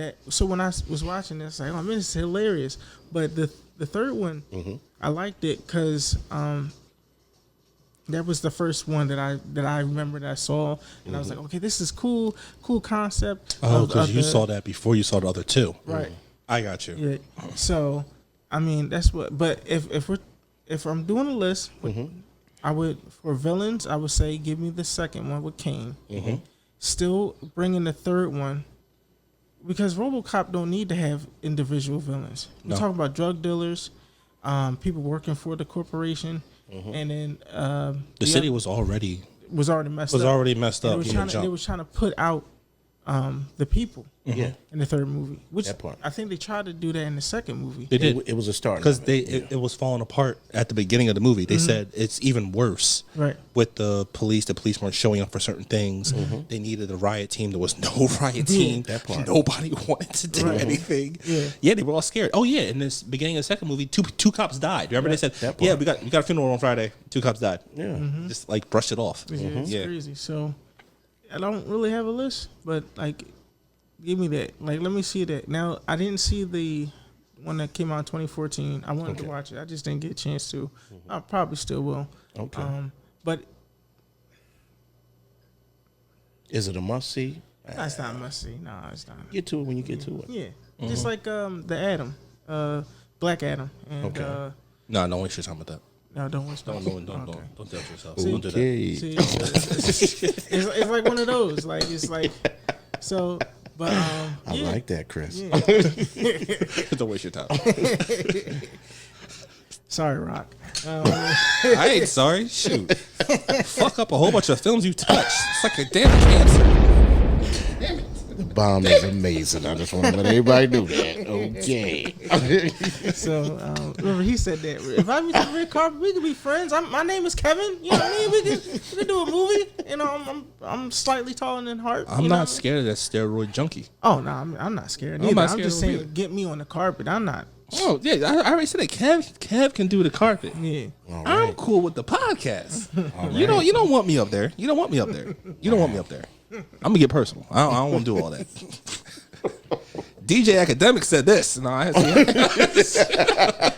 when I was watching this, like, oh man, it's hilarious. But the third one, I liked it because that was the first one that I remember that I saw, and I was like, okay, this is cool concept. Oh, because you saw that before you saw the other two. Right. I got you. Yeah. So, I mean, that's what. But if I'm doing a list, I would, for villains, I would say give me the second one with Kane. Still bringing the third one because RoboCop don't need to have individual villains. We're talking about drug dealers, people working for the corporation, and then The city was already messed up. And They were trying to put out the people Yeah. in the third movie, which That part. I think they tried to do that in the second movie. They did. It was a start. Because it was falling apart at the beginning of the movie. They said it's even worse. Right. With the police weren't showing up for certain things. They needed a riot team. There was no riot team. That part. Nobody wanted to do anything. Yeah. They were all scared. Oh yeah, in this beginning of the second movie, two cops died. Remember they said, That part. yeah, we got a funeral on Friday. 2 cops died. Yeah. Just like brushed it off. Yeah, it's crazy. So I don't really have a list, but like, give me that. Like, let me see that. Now, I didn't see the one that came out in 2014. I wanted to watch it. I just didn't get a chance to. I probably still will. Okay. But Is it a must see? that's not a must see. No, it's not. Get to it when you get to it. Yeah, just like the Adam, Black Adam, and Okay. No, don't waste your time with that. No, don't wish. Don't Okay. doubt yourself. See, Don't do that. See, it's like one of those. Like it's like so. But I like that, Chris. Yeah. Don't waste your time. Sorry, Rock. I ain't sorry. Shoot. Fuck up a whole bunch of films you touched. It's like a damn cancer. Damn it. The bomb is amazing. I just want to let everybody know that. Okay. So remember, he said that if I meet the red carpet, we could be friends. My name is Kevin. You know what I mean? We could do a movie. You know, I'm slightly taller than Hart. I'm not scared of that steroid junkie. Oh no, I'm not scared. I'm not scared I'm just of him saying, either. get me on the carpet. I'm not. Oh yeah, I already said that. Kev can do the carpet. Yeah. All I'm right. cool with the podcast. All You right. don't want me up there. You don't want me up there. You don't want me up there. I'm gonna get personal. I don't want to do all that. DJ Academic said this. No, I I'm tripping.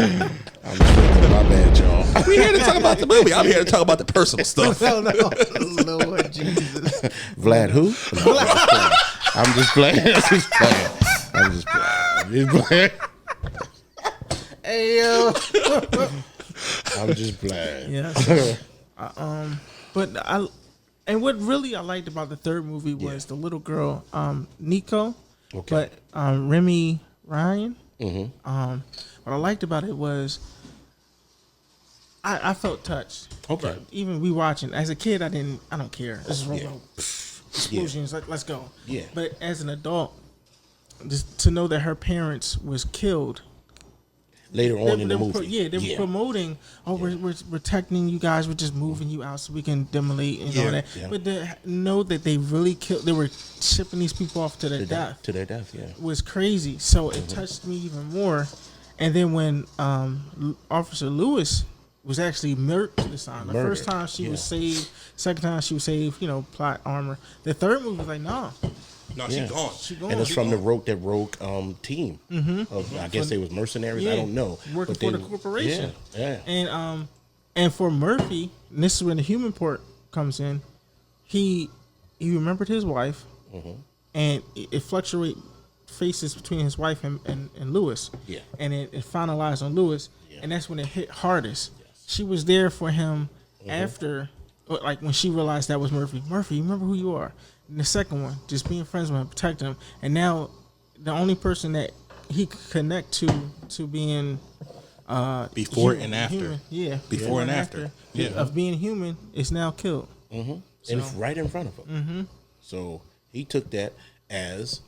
My bad, y'all. we here to talk about the movie. I'm here to talk about the personal stuff. No, Lord Jesus. Vlad who? I'm just playing. I'm just playing. Hey yo. I'm just playing. Yeah. So, but and what really I liked about the third movie was the little girl, Nico, Okay. but Remy Ryan. Mm-hmm. What I liked about it was I felt touched. Okay. But even we watching as a kid, I don't care. This is Robo explosions. Like, let's go. Yeah. But as an adult, just to know that her parents was killed. Later on in the movie. They were promoting. Oh, we're protecting you guys. We're just moving you out so we can demolate and all that. Yeah. But to know that they really killed. They were shipping these people off to their death. To their death, yeah. Was crazy. So it touched me even more. And then when Officer Lewis was actually murdered to the sign. The first time she was saved. Second time she was saved. You know, plot armor. The third movie was like, no. No, Yeah. she gone. And it's from the Rogue team. Of, I guess they was mercenaries. I don't know. Working But for they- the corporation. Yeah. And for Murphy, and this is when the human part comes in. He remembered his wife, and it fluctuate faces between his wife and Lewis. Yeah. And it finalized on Lewis, Yeah. and that's when it hit hardest. She was there for him after, like when she realized that was Murphy. Murphy, you remember who you are. And the second one, just being friends with him, protect him. And now, the only person that he could connect to being Before and after. human, Before and after. Yeah. of being human is now killed. And it's right in front of him. So he took that as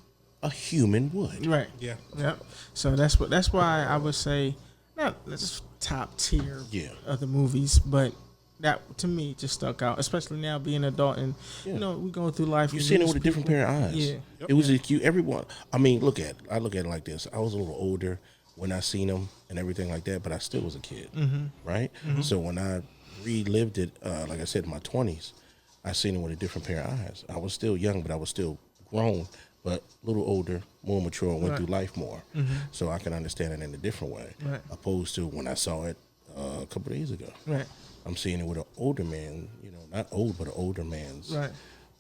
a human would. Right. Yeah. Yep. So that's why I would say not that's top tier of the movies, but that to me just stuck out, especially now being an adult and you know we going through life. You seen it with a different pair of eyes. Yeah. It was a cute. Everyone. I mean, I look at it like this. I was a little older when I seen them and everything like that, but I still was a kid, right? So when I relived it, like I said, in my 20s, I seen it with a different pair of eyes. I was still young, but I was still grown, but a little older, more mature, and went through life more. So I can understand it in a different way, opposed to when I saw it a couple of days ago. Right. I'm seeing it with an older man, you know, not old, but an older man's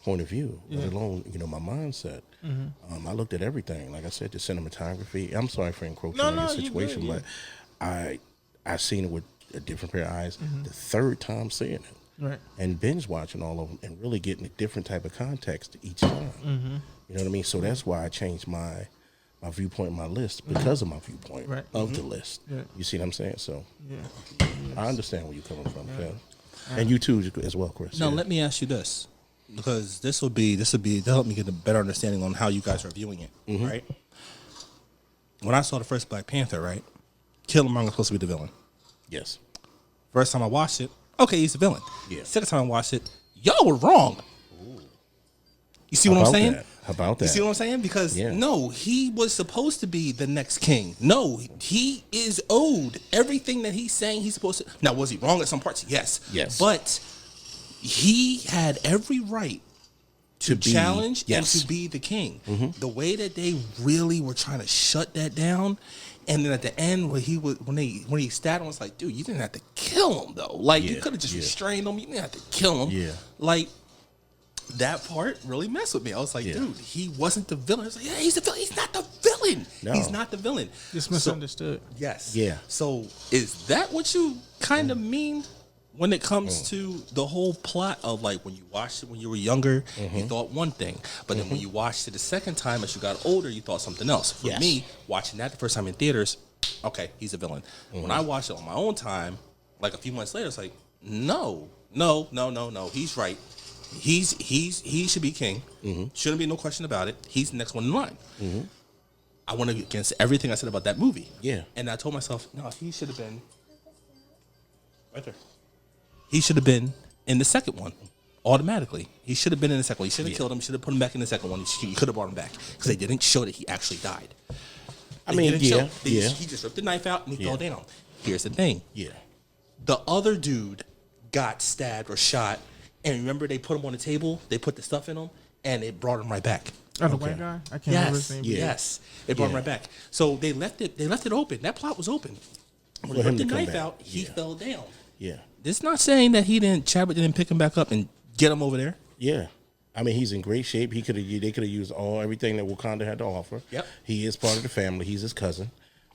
point of view, let alone, you know, my mindset. I looked at everything. Like I said, the cinematography. I'm sorry for encroaching on your situation, but I seen it with a different pair of eyes the third time seeing it. Right. And binge watching all of them and really getting a different type of context each time. You know what I mean? So that's why I changed my viewpoint, my list, because of my viewpoint of the list. Yeah. You see what I'm saying? So I understand where you're coming from, Kev. And you too as well, Chris. Now let me ask you this, because this will help me get a better understanding on how you guys are viewing it, right? When I saw the first Black Panther, right, Killmonger was supposed to be the villain. Yes. First time I watched it, okay, he's the villain. Yeah. Second time I watched it, y'all were wrong. You see what I'm saying? How about that? You see what I'm saying? Because no, he was supposed to be the next king. No, he is owed everything that he's saying he's supposed to. Now, was he wrong at some parts? Yes. Yes. But he had every right to challenge and to be the king. The way that they really were trying to shut that down, and then at the end when he stabbed him, was like, dude, you didn't have to kill him though. Like you could have just restrained him. You didn't have to kill him. Yeah. Like that part really messed with me. I was like, Yeah. dude, he wasn't the villain. I was like, yeah, he's the villain. He's not the villain. No. He's not the villain. It's misunderstood. Yes. Yeah. So is that what you kind of mean when it comes to the whole plot of like when you watched it when you were younger, you thought one thing, but then when you watched it the second time as you got older, you thought something else. For Yes. me, watching that the first time in theaters, okay, he's a villain. When I watched it on my own time, like a few months later, it's like, no, he's right. He should be king. Shouldn't be no question about it. He's the next one in line. I went against everything I said about that movie. Yeah. And I told myself, no, he should have been right there. He should have been in the second one automatically. He should have been in the second one. He should have killed him. He should have put him back in the second one. He could have brought him back because they didn't show that he actually died. I mean, yeah. He just ripped the knife out and he fell down. Here's the thing. Yeah. The other dude got stabbed or shot, and remember they put him on the table, they put the stuff in him, and it brought him right back. Oh, the white guy? I can't remember his name. Yes. It brought him right back. So they left it open. That plot was open. When he For him ripped the to come knife back. out, he fell down. Yeah. It's not saying that Chadwick didn't pick him back up and get him over there. Yeah. I mean, he's in great shape. They could have used everything that Wakanda had to offer. Yep. He is part of the family. He's his cousin.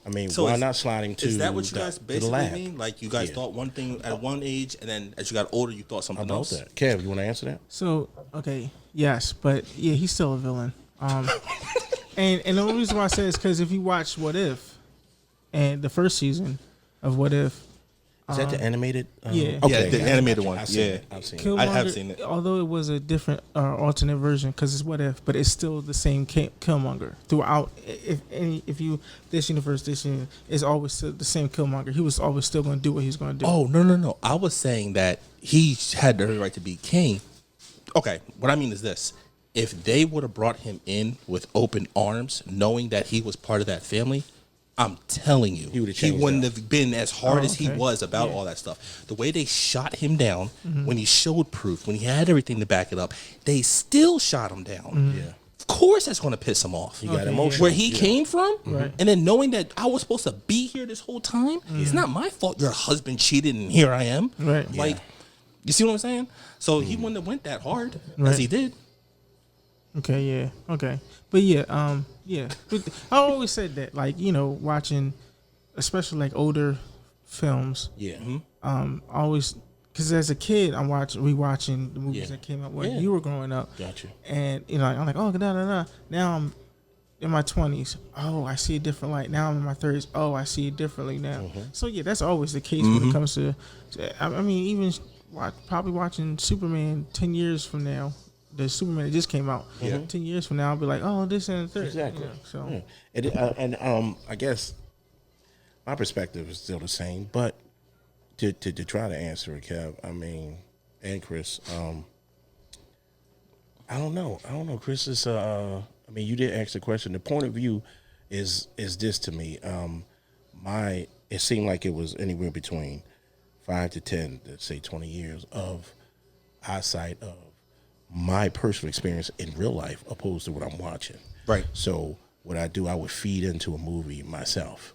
I mean, So why is- not slide him to Is that what you the- guys to the basically lab? mean? Like you guys thought one thing at one age, and then as you got older, you thought something About else? that? Kev, you want to answer that? So, okay, yes, but yeah, he's still a villain. And the only reason why I say is because if you watch What If, and the first season of What If, Is that the animated? yeah. Okay, Yeah, the gotcha, animated gotcha. one. I've seen Yeah. it. I've seen it. Killmonger, I have seen it. although it was a different alternate version because it's What If, but it's still the same Killmonger throughout. If you this universe, it's always still the same Killmonger. He was always still going to do what he's going to do. Oh, no. I was saying that he had the right to be king. Okay, what I mean is this. If they would have brought him in with open arms, knowing that he was part of that family, I'm telling you, he wouldn't have been as hard as he was about all that stuff. The way they shot him down, when he showed proof, when he had everything to back it up, they still shot him down. Yeah. Of course that's going to piss him off. He got emotional. Where he came from, Right. and then knowing that I was supposed to be here this whole time, it's not my fault your husband cheated and here I am. Right. Like, you see what I'm saying? So he wouldn't have went that hard Right. as he did. Okay, yeah, okay, but yeah, yeah. But I always said that, like, watching, especially like older films. Yeah. Always, because as a kid, I'm rewatching the movies that came out when you were growing up. Gotcha. And I'm like, oh, da. Now I'm in my 20s. Oh, I see a different light. Now I'm in my 30s. Oh, I see it differently now. So yeah, that's always the case when it comes to. I mean, even probably watching Superman 10 years from now. The Superman that just came out. 10 years from now, I'll be like, oh, this and the third. Exactly. So Yeah. And I guess my perspective is still the same, but to try to answer it, Kev, I mean, and Chris, I don't know, Chris is I mean, you did ask the question. The point of view is this to me. It seemed like it was anywhere between 5 to 10, let's say 20 years of eyesight of my personal experience in real life opposed to what I'm watching. Right. So what I do, I would feed into a movie myself,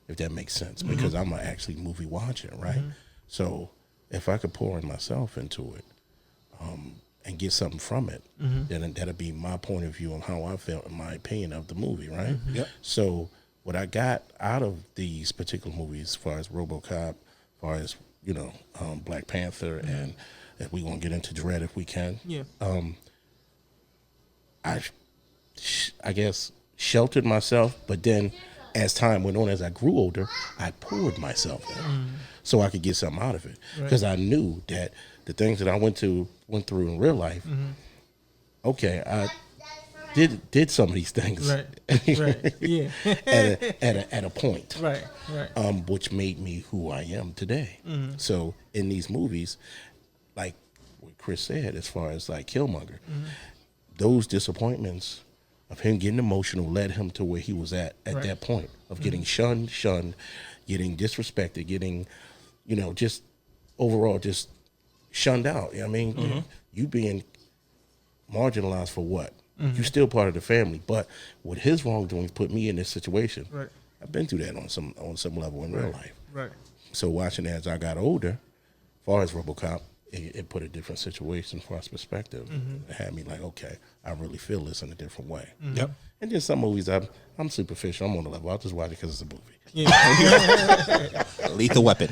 if that makes sense, because I'm actually movie watcher, right? So if I could pour in myself into it and get something from it, then that'll be my point of view on how I felt in my opinion of the movie, right? Yep. So what I got out of these particular movies, as far as Robocop, as far as, Black Panther, and if we're going to get into Dread if we can, yeah, I guess sheltered myself, but then as time went on, as I grew older, I poured myself in so I could get something out of it, because I knew that the things that I went through in real life, okay, I did some of these things, right, yeah, at a point, right. which made me who I am today. So in these movies, like what Chris said, as far as like Killmonger, those disappointments of him getting emotional led him to where he was at that point of getting shunned, getting disrespected, getting, just overall just shunned out. You know what I mean? You being marginalized for what? You're still part of the family, but with his wrongdoings put me in this situation. Right. I've been through that on some level in real life. Right. So watching as I got older, as far as Robocop, it put a different situation for us perspective. It had me like, okay, I really feel this in a different way. Yep. And then some movies, I'm superficial. I'm on the level. I'll just watch it because it's a movie. Yeah. Lethal Weapon.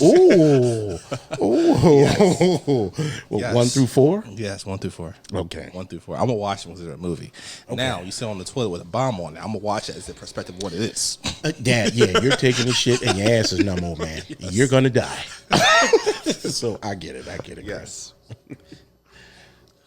Ooh. Well, Yes. 1 through 4? Yes, 1 through 4. Okay. 1 through 4. I'm gonna watch it because it's a movie. Now you sit on the toilet with a bomb on it. I'm gonna watch it as the perspective of what it is. Dad, yeah, you're taking the shit and your ass is numb, old man. Yes. You're going to die. So I get it. Yes.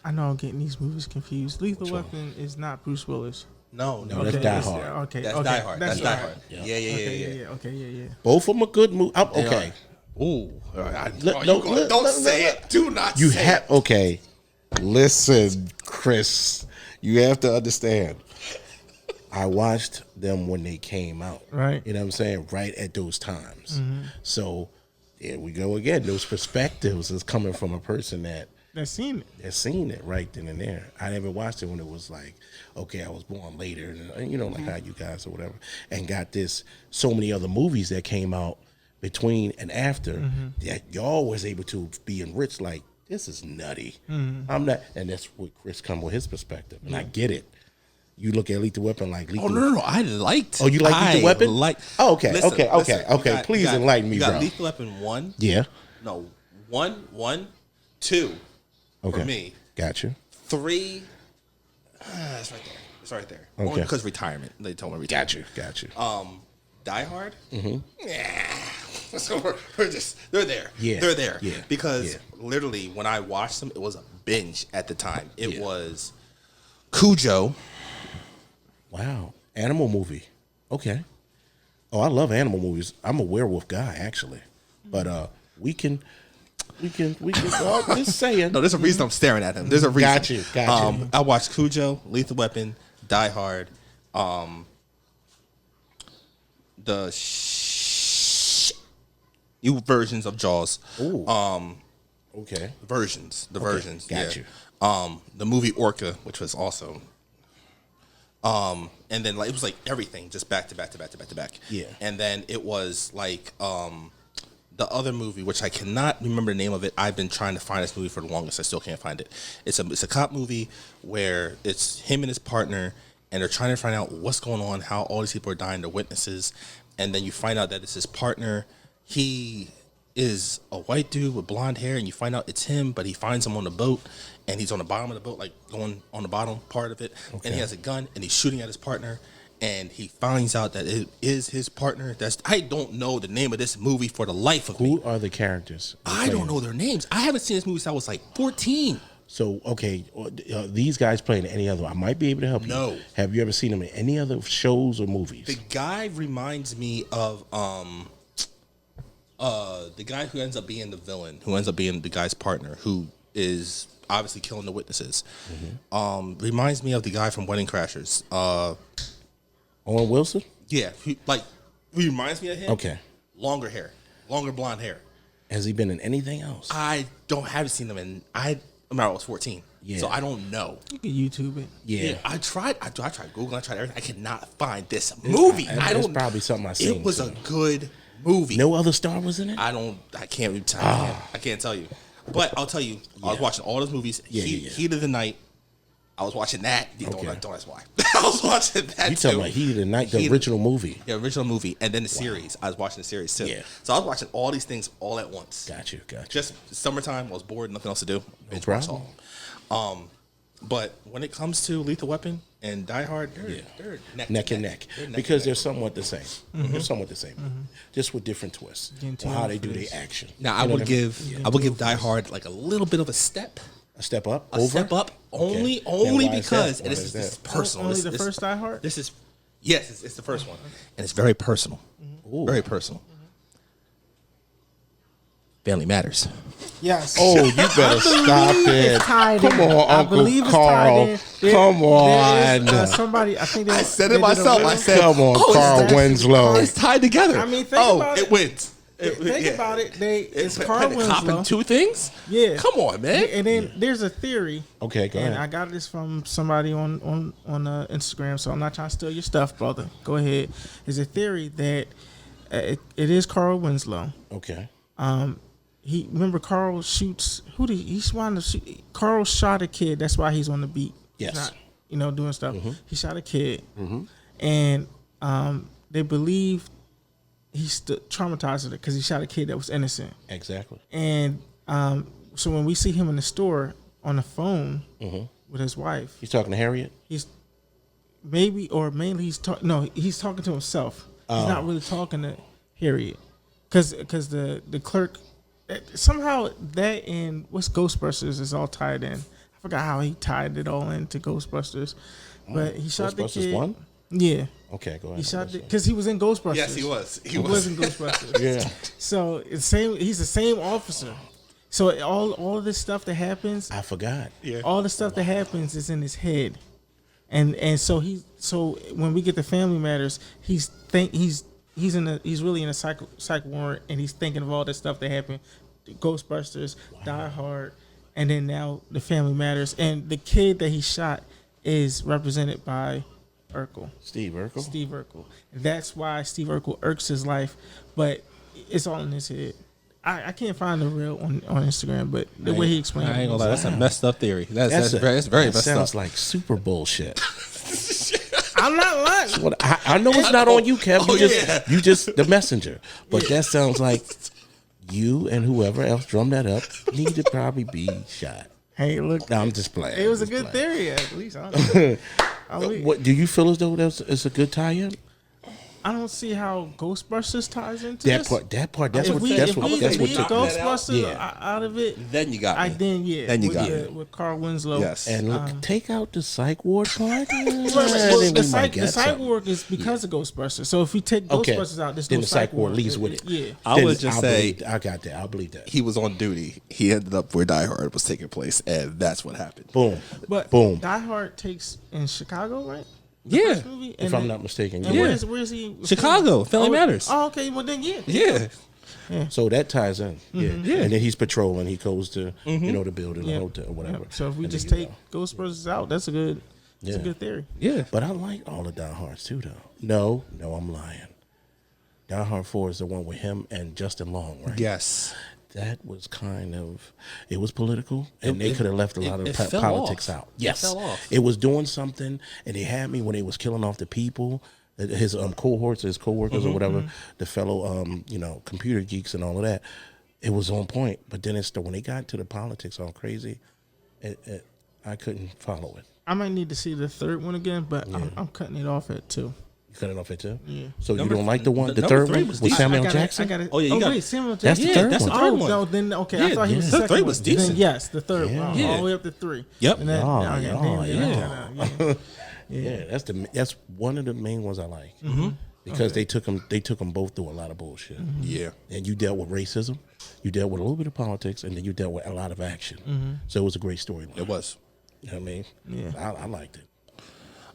I know I'm getting these movies confused. Lethal Weapon is not Bruce Willis. No, That's Die Hard. Okay, That's okay. Die Hard. That's Die Hard. Yeah. Yeah. Okay, yeah. Both of them are good movies. Okay. Ooh. All right. Don't say it. Do not You say have it. okay. Listen, Chris, you have to understand. I watched them when they came out. Right. You know what I'm saying? Right at those times. So here we go again. Those perspectives is coming from a person That's seen it. that's seen it right then and there. I never watched it when it was like, okay, I was born later, and you know, like how you guys or whatever, and got so many other movies that came out between and after that y'all was able to be enriched. Like, this is nutty. I'm not, and that's what Chris come with his perspective, and I get it. You look at Lethal Weapon like Lethal. Oh no! I liked. Oh, you like Lethal Weapon? Okay. Okay. Please enlighten me, you got bro. Lethal Weapon 1. Yeah. No, 1, 2. Okay. For me. Gotcha. 3. It's right there. It's right there. Okay. Only because retirement. They told me retirement. Got you. Die Hard. Yeah. So they're there. Yeah. They're there. Yeah. Because literally when I watched them, it was a binge at the time. It Yeah. was Cujo. Wow. Animal movie. Okay. Oh, I love animal movies. I'm a werewolf guy, actually. But we can just saying. No, there's a reason I'm staring at him. There's a reason. Got you. I watched Cujo, Lethal Weapon, Die Hard, the new versions of Jaws. Ooh. Okay. Versions. Got yeah. you. The movie Orca, which was awesome. And then like it was like everything just back to back. Yeah. And then it was like the other movie, which I cannot remember the name of it. I've been trying to find this movie for the longest. I still can't find it. It's a cop movie where it's him and his partner, and they're trying to find out what's going on, how all these people are dying, they're witnesses, and then you find out that it's his partner. He is a white dude with blonde hair, and you find out it's him, but he finds him on the boat, and he's on the bottom of the boat, like going on the bottom part of it, and he has a gun, and he's shooting at his partner, and he finds out that it is his partner. I don't know the name of this movie for the life of me. Who are the characters? I don't know their names. I haven't seen this movie since I was like 14. So, okay, these guys playing any other, I might be able to help you. No. Have you ever seen them in any other shows or movies? The guy reminds me of the guy who ends up being the villain, who ends up being the guy's partner, who is obviously killing the witnesses. Reminds me of the guy from Wedding Crashers. Owen Wilson? Yeah, he reminds me of him. Okay. Longer hair, longer blonde hair. Has he been in anything else? I haven't seen him in. I was 14. Yeah. So I don't know. You can YouTube it. Yeah. I tried Googling. I tried everything. I cannot find this movie. It's probably something I seen. It was too. a good movie. No other star was in it? I can't tell you. But I'll tell you, I was watching all those movies. Heat of the Night. I was watching that. Don't ask why. I was watching that. You talking about Heat of the Night, the original movie? The original movie, and then the series. I was watching the series too. Yeah. So I was watching all these things all at once. Got you. Just summertime, I was bored, nothing else to do. No problem. But when it comes to Lethal Weapon and Die Hard, they're Neck and neck. Because they're somewhat the same. They're somewhat the same. Just with different twists on how they do their action. Now I would give Die Hard like a little bit of a step. A step up? Step up. Only because and this is personal. Only the first Die Hard? This is it's the first one. And it's very personal. Very personal. Family matters. Yes. Oh, you better stop it. Come on, Uncle Carl. Come on. Somebody, I think I said it myself. I said, come on, Carl Winslow. It's tied together. I mean, think about it wins. Think about it. It's Carl Cop in Winslow. two things? Yeah. Come on, man. And then there's a theory. Okay, go and ahead. I got this from somebody on Instagram, so I'm not trying to steal your stuff, brother. Go ahead. There's a theory that it is Carl Winslow. Okay. he remember Carl shoots he's wanting to shoot. Carl shot a kid. That's why he's on the beat. Yes. He's not, doing stuff. He shot a kid, and they believe he's traumatized it because he shot a kid that was innocent. Exactly. And so when we see him in the store on the phone with his wife, He's talking to Harriet. he's mainly he's talking to himself. He's not really talking to Harriet because the clerk somehow that and what's Ghostbusters is all tied in. I forgot how he tied it all into Ghostbusters, but he shot the Ghostbusters kid. 1? Yeah. Okay, go ahead. He shot because he was in Ghostbusters. Yes, he was. He was in Ghostbusters. Yeah. So it's same. He's the same officer. So all of this stuff that happens, I forgot. Yeah. all the stuff that happens is in his head, and so when we get to Family Matters, he's really in a psych ward, and he's thinking of all the stuff that happened, Ghostbusters, Die Hard, and then now the Family Matters, and the kid that he shot is represented by Urkel. Steve Urkel. That's why Steve Urkel irks his life, but it's all in his head. I can't find the real on Instagram, but the way he explained I ain't it. gonna lie, that's a messed up theory. That's very messed up. Sounds like super bullshit. I'm not lying. What I know it's not on you, Kev. You just the messenger. But that sounds like you and whoever else drummed that up need to probably be shot. Hey, look. No, I'm just playing. It was a good theory, at least. What do you feel as though it's a good tie-in? I don't see how Ghostbusters ties into That this. part. That's If what. we That's leave what took. Ghostbusters Yeah. out of it, Then you got me. then you got it with Carl Winslow. Yes. And look, take out the psych ward part. The psych ward is because of Ghostbusters. So if we take Ghostbusters out, there's then no the psych ward leaves with it. Yeah. I would just say I got that. I believe that. he was on duty. He ended up where Die Hard was taking place, and that's what happened. Boom. But Boom. Die Hard takes in Chicago, right? Yeah. First movie? If I'm not mistaken, And yeah. where's he? Chicago, Family Matters. Oh, okay. Well, then, yeah. Yeah. So that ties in. Yeah. Yeah. And then he's patrolling. He goes to the building, the Yeah. hotel, whatever. Yeah. So if we And just then you take Ghostbusters out, that's a good theory. Yeah. But I like all the Die Hards too, though. No, I'm lying. Die Hard 4 is the one with him and Justin Long, right? Yes. That was it was political, and they could have left a lot of politics out. Yes, fell off. It was doing something, and they had me when they was killing off the people, his cohorts, his coworkers, or whatever, the fellow, computer geeks and all of that. It was on point, but then when they got to the politics all crazy, I couldn't follow it. I might need to see the third one again, but I'm cutting it off at 2. You cut it off at 2? Yeah. So you Number don't like the number third 3 one was with decent. Samuel Jackson? Wait, Samuel That's Jackson. the third that's one. the third Oh, one. no, then okay. I Yeah, thought he was the the third second was one. decent. Then, yes, the third one. Yeah. All the way up to 3. Yep. And then, Yeah, that's one of the main ones I like because they took them both through a lot of bullshit. Yeah. And you dealt with racism, you dealt with a little bit of politics, and then you dealt with a lot of action. So it was a great storyline. It was. You know what I mean? Yeah. I liked it.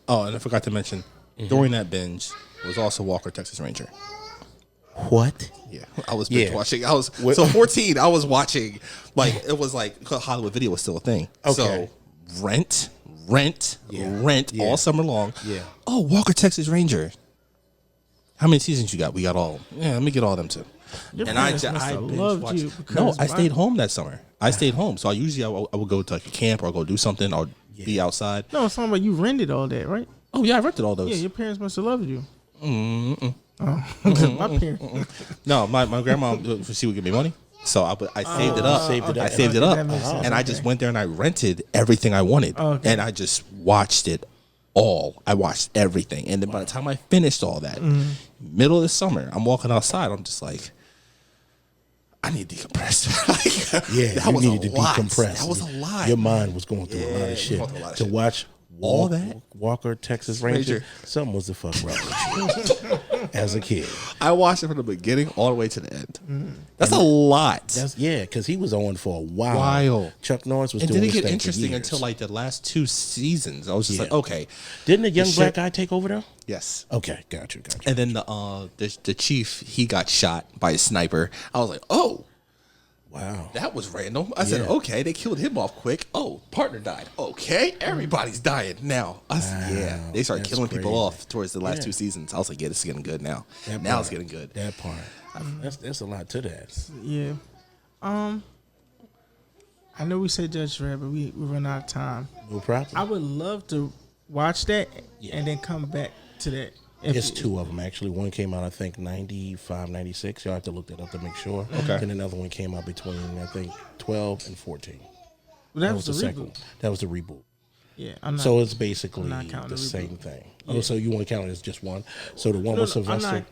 Oh, and I forgot to mention, during that binge was also Walker, Texas Ranger. What? Yeah, I was binge watching. I was 14. I was watching it was like Hollywood Video was still a thing. Okay. So rent all summer long. Yeah. Oh, Walker, Texas Ranger. How many seasons you got? We got all. Yeah, let me get all them too. Your And I parents must have binge loved watched. you because No, I stayed home that summer. I stayed home, so I would go to like a camp or go do something or be outside. No, it's talking about you rented all that, right? Oh yeah, I rented all those. Yeah, your parents must have loved you. Oh, my parents. No, my grandma, she would give me money. So I saved it up. I saved it up. That makes sense. And I just went there and I rented everything I wanted. Okay. And I just watched it all. I watched everything. And then by the time I finished all that, middle of the summer, I'm walking outside. I'm just like, I need to decompress. Yeah, you needed to decompress. That was a lot. Your mind was going through a lot of shit. going through a lot of To shit. watch All that? Walker, Texas Ranger, something was the fuck wrong with you as a kid. I watched it from the beginning all the way to the end. That's a lot. Because he was on for a while. Chuck Norris was And doing didn't this get thing interesting for years. until like the last 2 seasons. I was just like, okay. Didn't the young The black shit- guy take over though? Yes. Okay, got you. And then the chief, he got shot by a sniper. I was like, oh, Wow. that was random. I said, okay, they killed him off quick. Oh, partner died. Okay, everybody's dying now. I said, they started that's killing people crazy. off towards the last 2 seasons. I was like, yeah, this is getting good now. That Now part. it's getting good. That part. That's a lot to that. Yeah. I know we said Judge Dredd, but we run out of time. No problem. I would love to watch that and then come back to that. It's two of them, actually. One came out, I think, 95, 96. You'll have to look that up to make sure. Okay. Then another one came out between, I think, 12 and 14. Well, that was the second reboot. one. That was the reboot. Yeah, I'm not. So it's basically counting the the same thing. Yeah. Oh, so you want to count it as just one? So the one with Sylvester,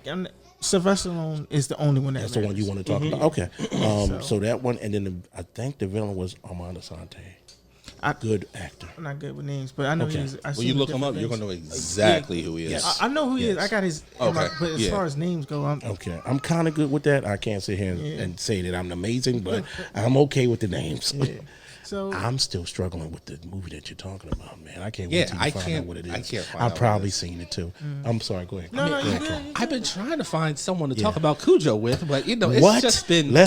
Sylvester Stallone is the only one that's the one you want to talk about? Okay. So that one, and then I think the villain was Armando Sante. Good actor. I'm not good with names, but I know Okay. he's. When you look him up, you're gonna know exactly who he is. Yes. I know who he is. I got his. Okay. But as far as names go, Okay, I'm kind of good with that. I can't sit here and say that I'm amazing, but I'm okay with the names. So I'm still struggling with the movie that you're talking about, man. I can't wait till you find out what it is. I can't find I've out probably what it is. seen it too. I'm sorry. Go ahead. no, Go you ahead. good. I've been trying to find someone to talk about Cujo with, but it's What? just been. Oh,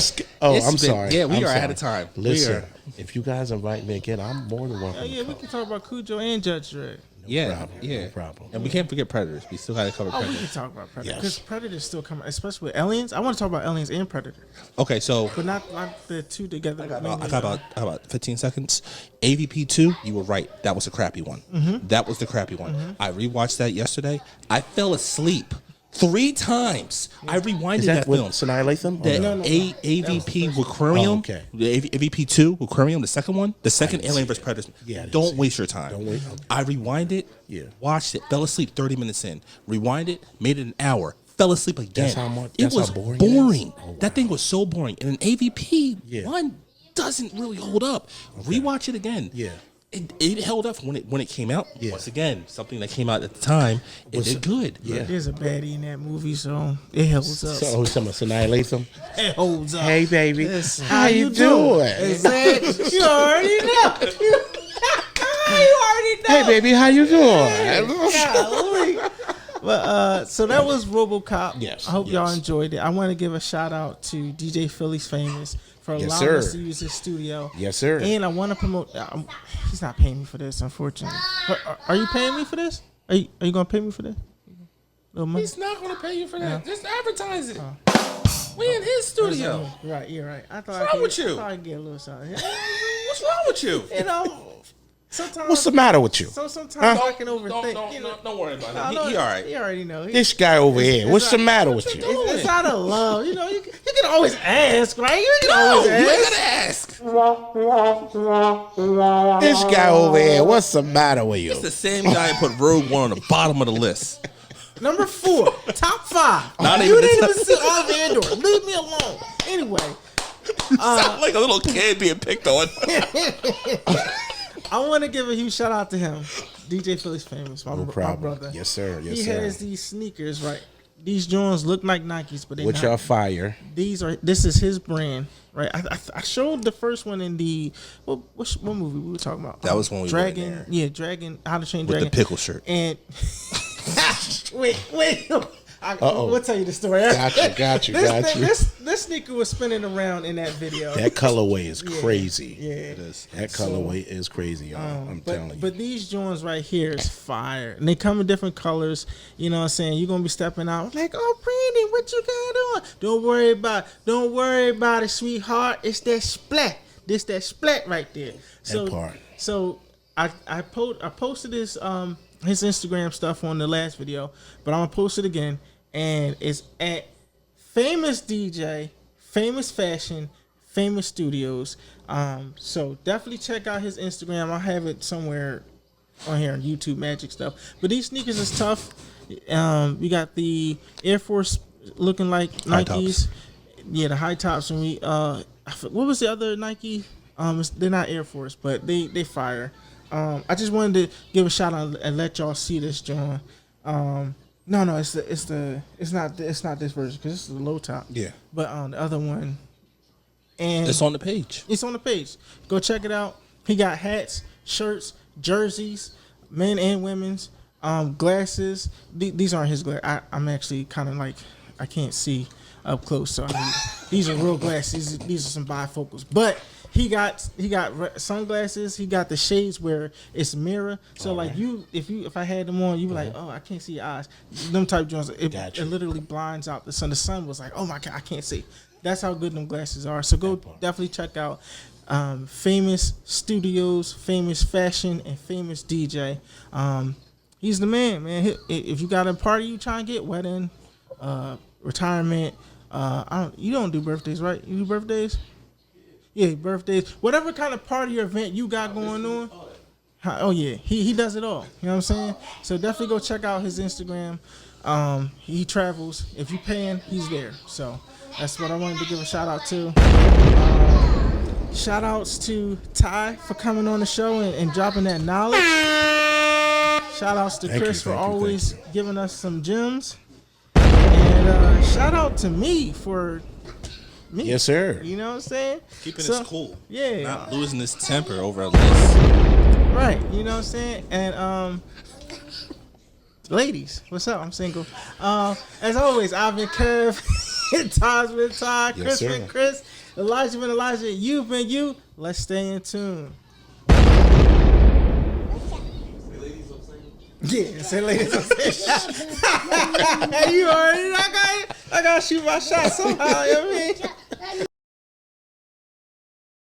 it's I'm been- sorry. Yeah, we I'm are sorry. ahead of time. Listen, if you guys invite me again, I'm more than welcome. Oh, yeah, to we come. can talk about Cujo and Judge Dredd. Yeah, No problem. And we can't forget Predators. We still got to cover Oh, we Predators. can talk about Predator Yes. because Predator's still coming, especially with Aliens. I want to talk about Aliens and Predator, Okay, so but not the two together. I got about 15 seconds. AVP 2, you were right. That was a crappy one. That was the crappy one. I rewatched that yesterday. I fell asleep 3 times. I rewinded Is that that with film. Sanaa Lathan? The Or no? AVP Aquarium, Oh, okay. the AVP 2 Aquarium, the second one, the second Alien vs Predator. Yeah, I didn't Don't see waste your time. Don't wait. I rewinded, Yeah. watched it, fell asleep 30 minutes in, rewind it, made it an hour, fell asleep again. That's how much- it that's was how boring it is? boring. Oh, wow. That thing was so boring. And an AVP Yeah. one doesn't really hold up. Rewatch it again. Yeah. It held up when it came out. Yeah. Once again, something that came out at the time, it did good. Yeah. There's a baddie in that movie, so it holds up. So, talking about Sanaa Lathan? It holds up. Hey, baby. Yes. How you doing? Exactly. You already know. You already know. Hey, baby. How you doing? Golly. But so that was RoboCop. Yes, I hope yes. y'all enjoyed it. I want to give a shout out to DJ Philly's Famous for Yes, allowing sir. us to use his studio. Yes, sir. And I want to promote. He's not paying me for this, unfortunately. But are you paying me for this? Are you gonna pay me for this? Little money? He's not going to pay you for that. Just advertise it. We in his studio. Right, you're right. I thought What's wrong with you? I thought I'd get a little something. What's wrong with you? You know, sometimes. What's the matter with you? So sometimes I can overthink. Don't worry about I it. know- He all right. You already know. This guy over here. What's the matter with you? It's out of love. You know, you can always ask, right? You can No, always you ain't ask. gotta ask. This guy over here. What's the matter with you? It's the same guy who put Rogue One on the bottom of the list. Number 4, top 5. Not You even didn't the even see all of Andor. Leave me alone. Anyway, Sound like a little kid being picked on. I want to give a huge shout out to him, DJ Philly's Famous, my problem. brother. Yes, sir. Yes, he sir. has these sneakers, right? These Jones look like Nikes, but they're Which not. are fire. This is his brand, right? I showed the first one in the what movie we were talking about? That was when we were Dragon. in there. Yeah, Dragon. How to Train With Dragon. the pickle shirt. And wait. Uh-oh. We'll tell you the story. Got you. This sneaker was spinning around in that video. That colorway is crazy. Yeah. It is. That colorway is crazy, y'all. I'm telling you. But these joints right here is fire. And they come in different colors. You know what I'm saying? You're going to be stepping out like, oh, Brandon, what you got on? Don't worry about it, sweetheart. It's that splat. This that splat right there. part. So I posted this his Instagram stuff on the last video, but I'm going to post it again. And it's at Famous DJ, Famous Fashion, Famous Studios. So definitely check out his Instagram. I'll have it somewhere on here on YouTube Magic stuff. But these sneakers is tough. We got the Air Force looking like High Nikes. tops. Yeah, the high tops. And we what was the other Nike? They're not Air Force, but they fire. I just wanted to give a shout out and let y'all see this, John. No, it's not this version because this is the low top. Yeah. But the other one, and It's on the page. it's on the page. Go check it out. He got hats, shirts, jerseys, men and women's, glasses. These aren't his glasses. I'm actually kind of like I can't see up close, so these are real glasses. These are some bifocals, but. He got sunglasses. He got the shades where it's mirror. So like if I had them on, you be like, oh, I can't see your eyes. Them type joints. It literally blinds out the sun. The sun was like, oh my god, I can't see. That's how good them glasses are. So go definitely check out Famous Studios, Famous Fashion, and Famous DJ. He's the man. If you got a party you trying to get, wedding, retirement, you don't do birthdays, right? You do birthdays? Yeah, birthdays. Whatever kind of party or event you got going on. Oh yeah, he does it all. You know what I'm saying? So definitely go check out his Instagram. He travels. If you paying, he's there. So that's what I wanted to give a shout out to. Shout outs to Ty for coming on the show and dropping that knowledge. Shout outs to Chris for always giving us some gems. And shout out to me for me. Yes, sir. You know what I'm saying? Keeping this cool. Yeah. Not losing his temper over a list. Right. You know what I'm saying? And ladies, what's up? I'm single. As always, I've been Kev. Ty's been Ty. Chris been Chris. Elijah been Elijah. You've been you. Let's stay in tune. Yeah, say ladies on stage. Hey, you already, I gotta shoot my shot somehow, you know what I mean?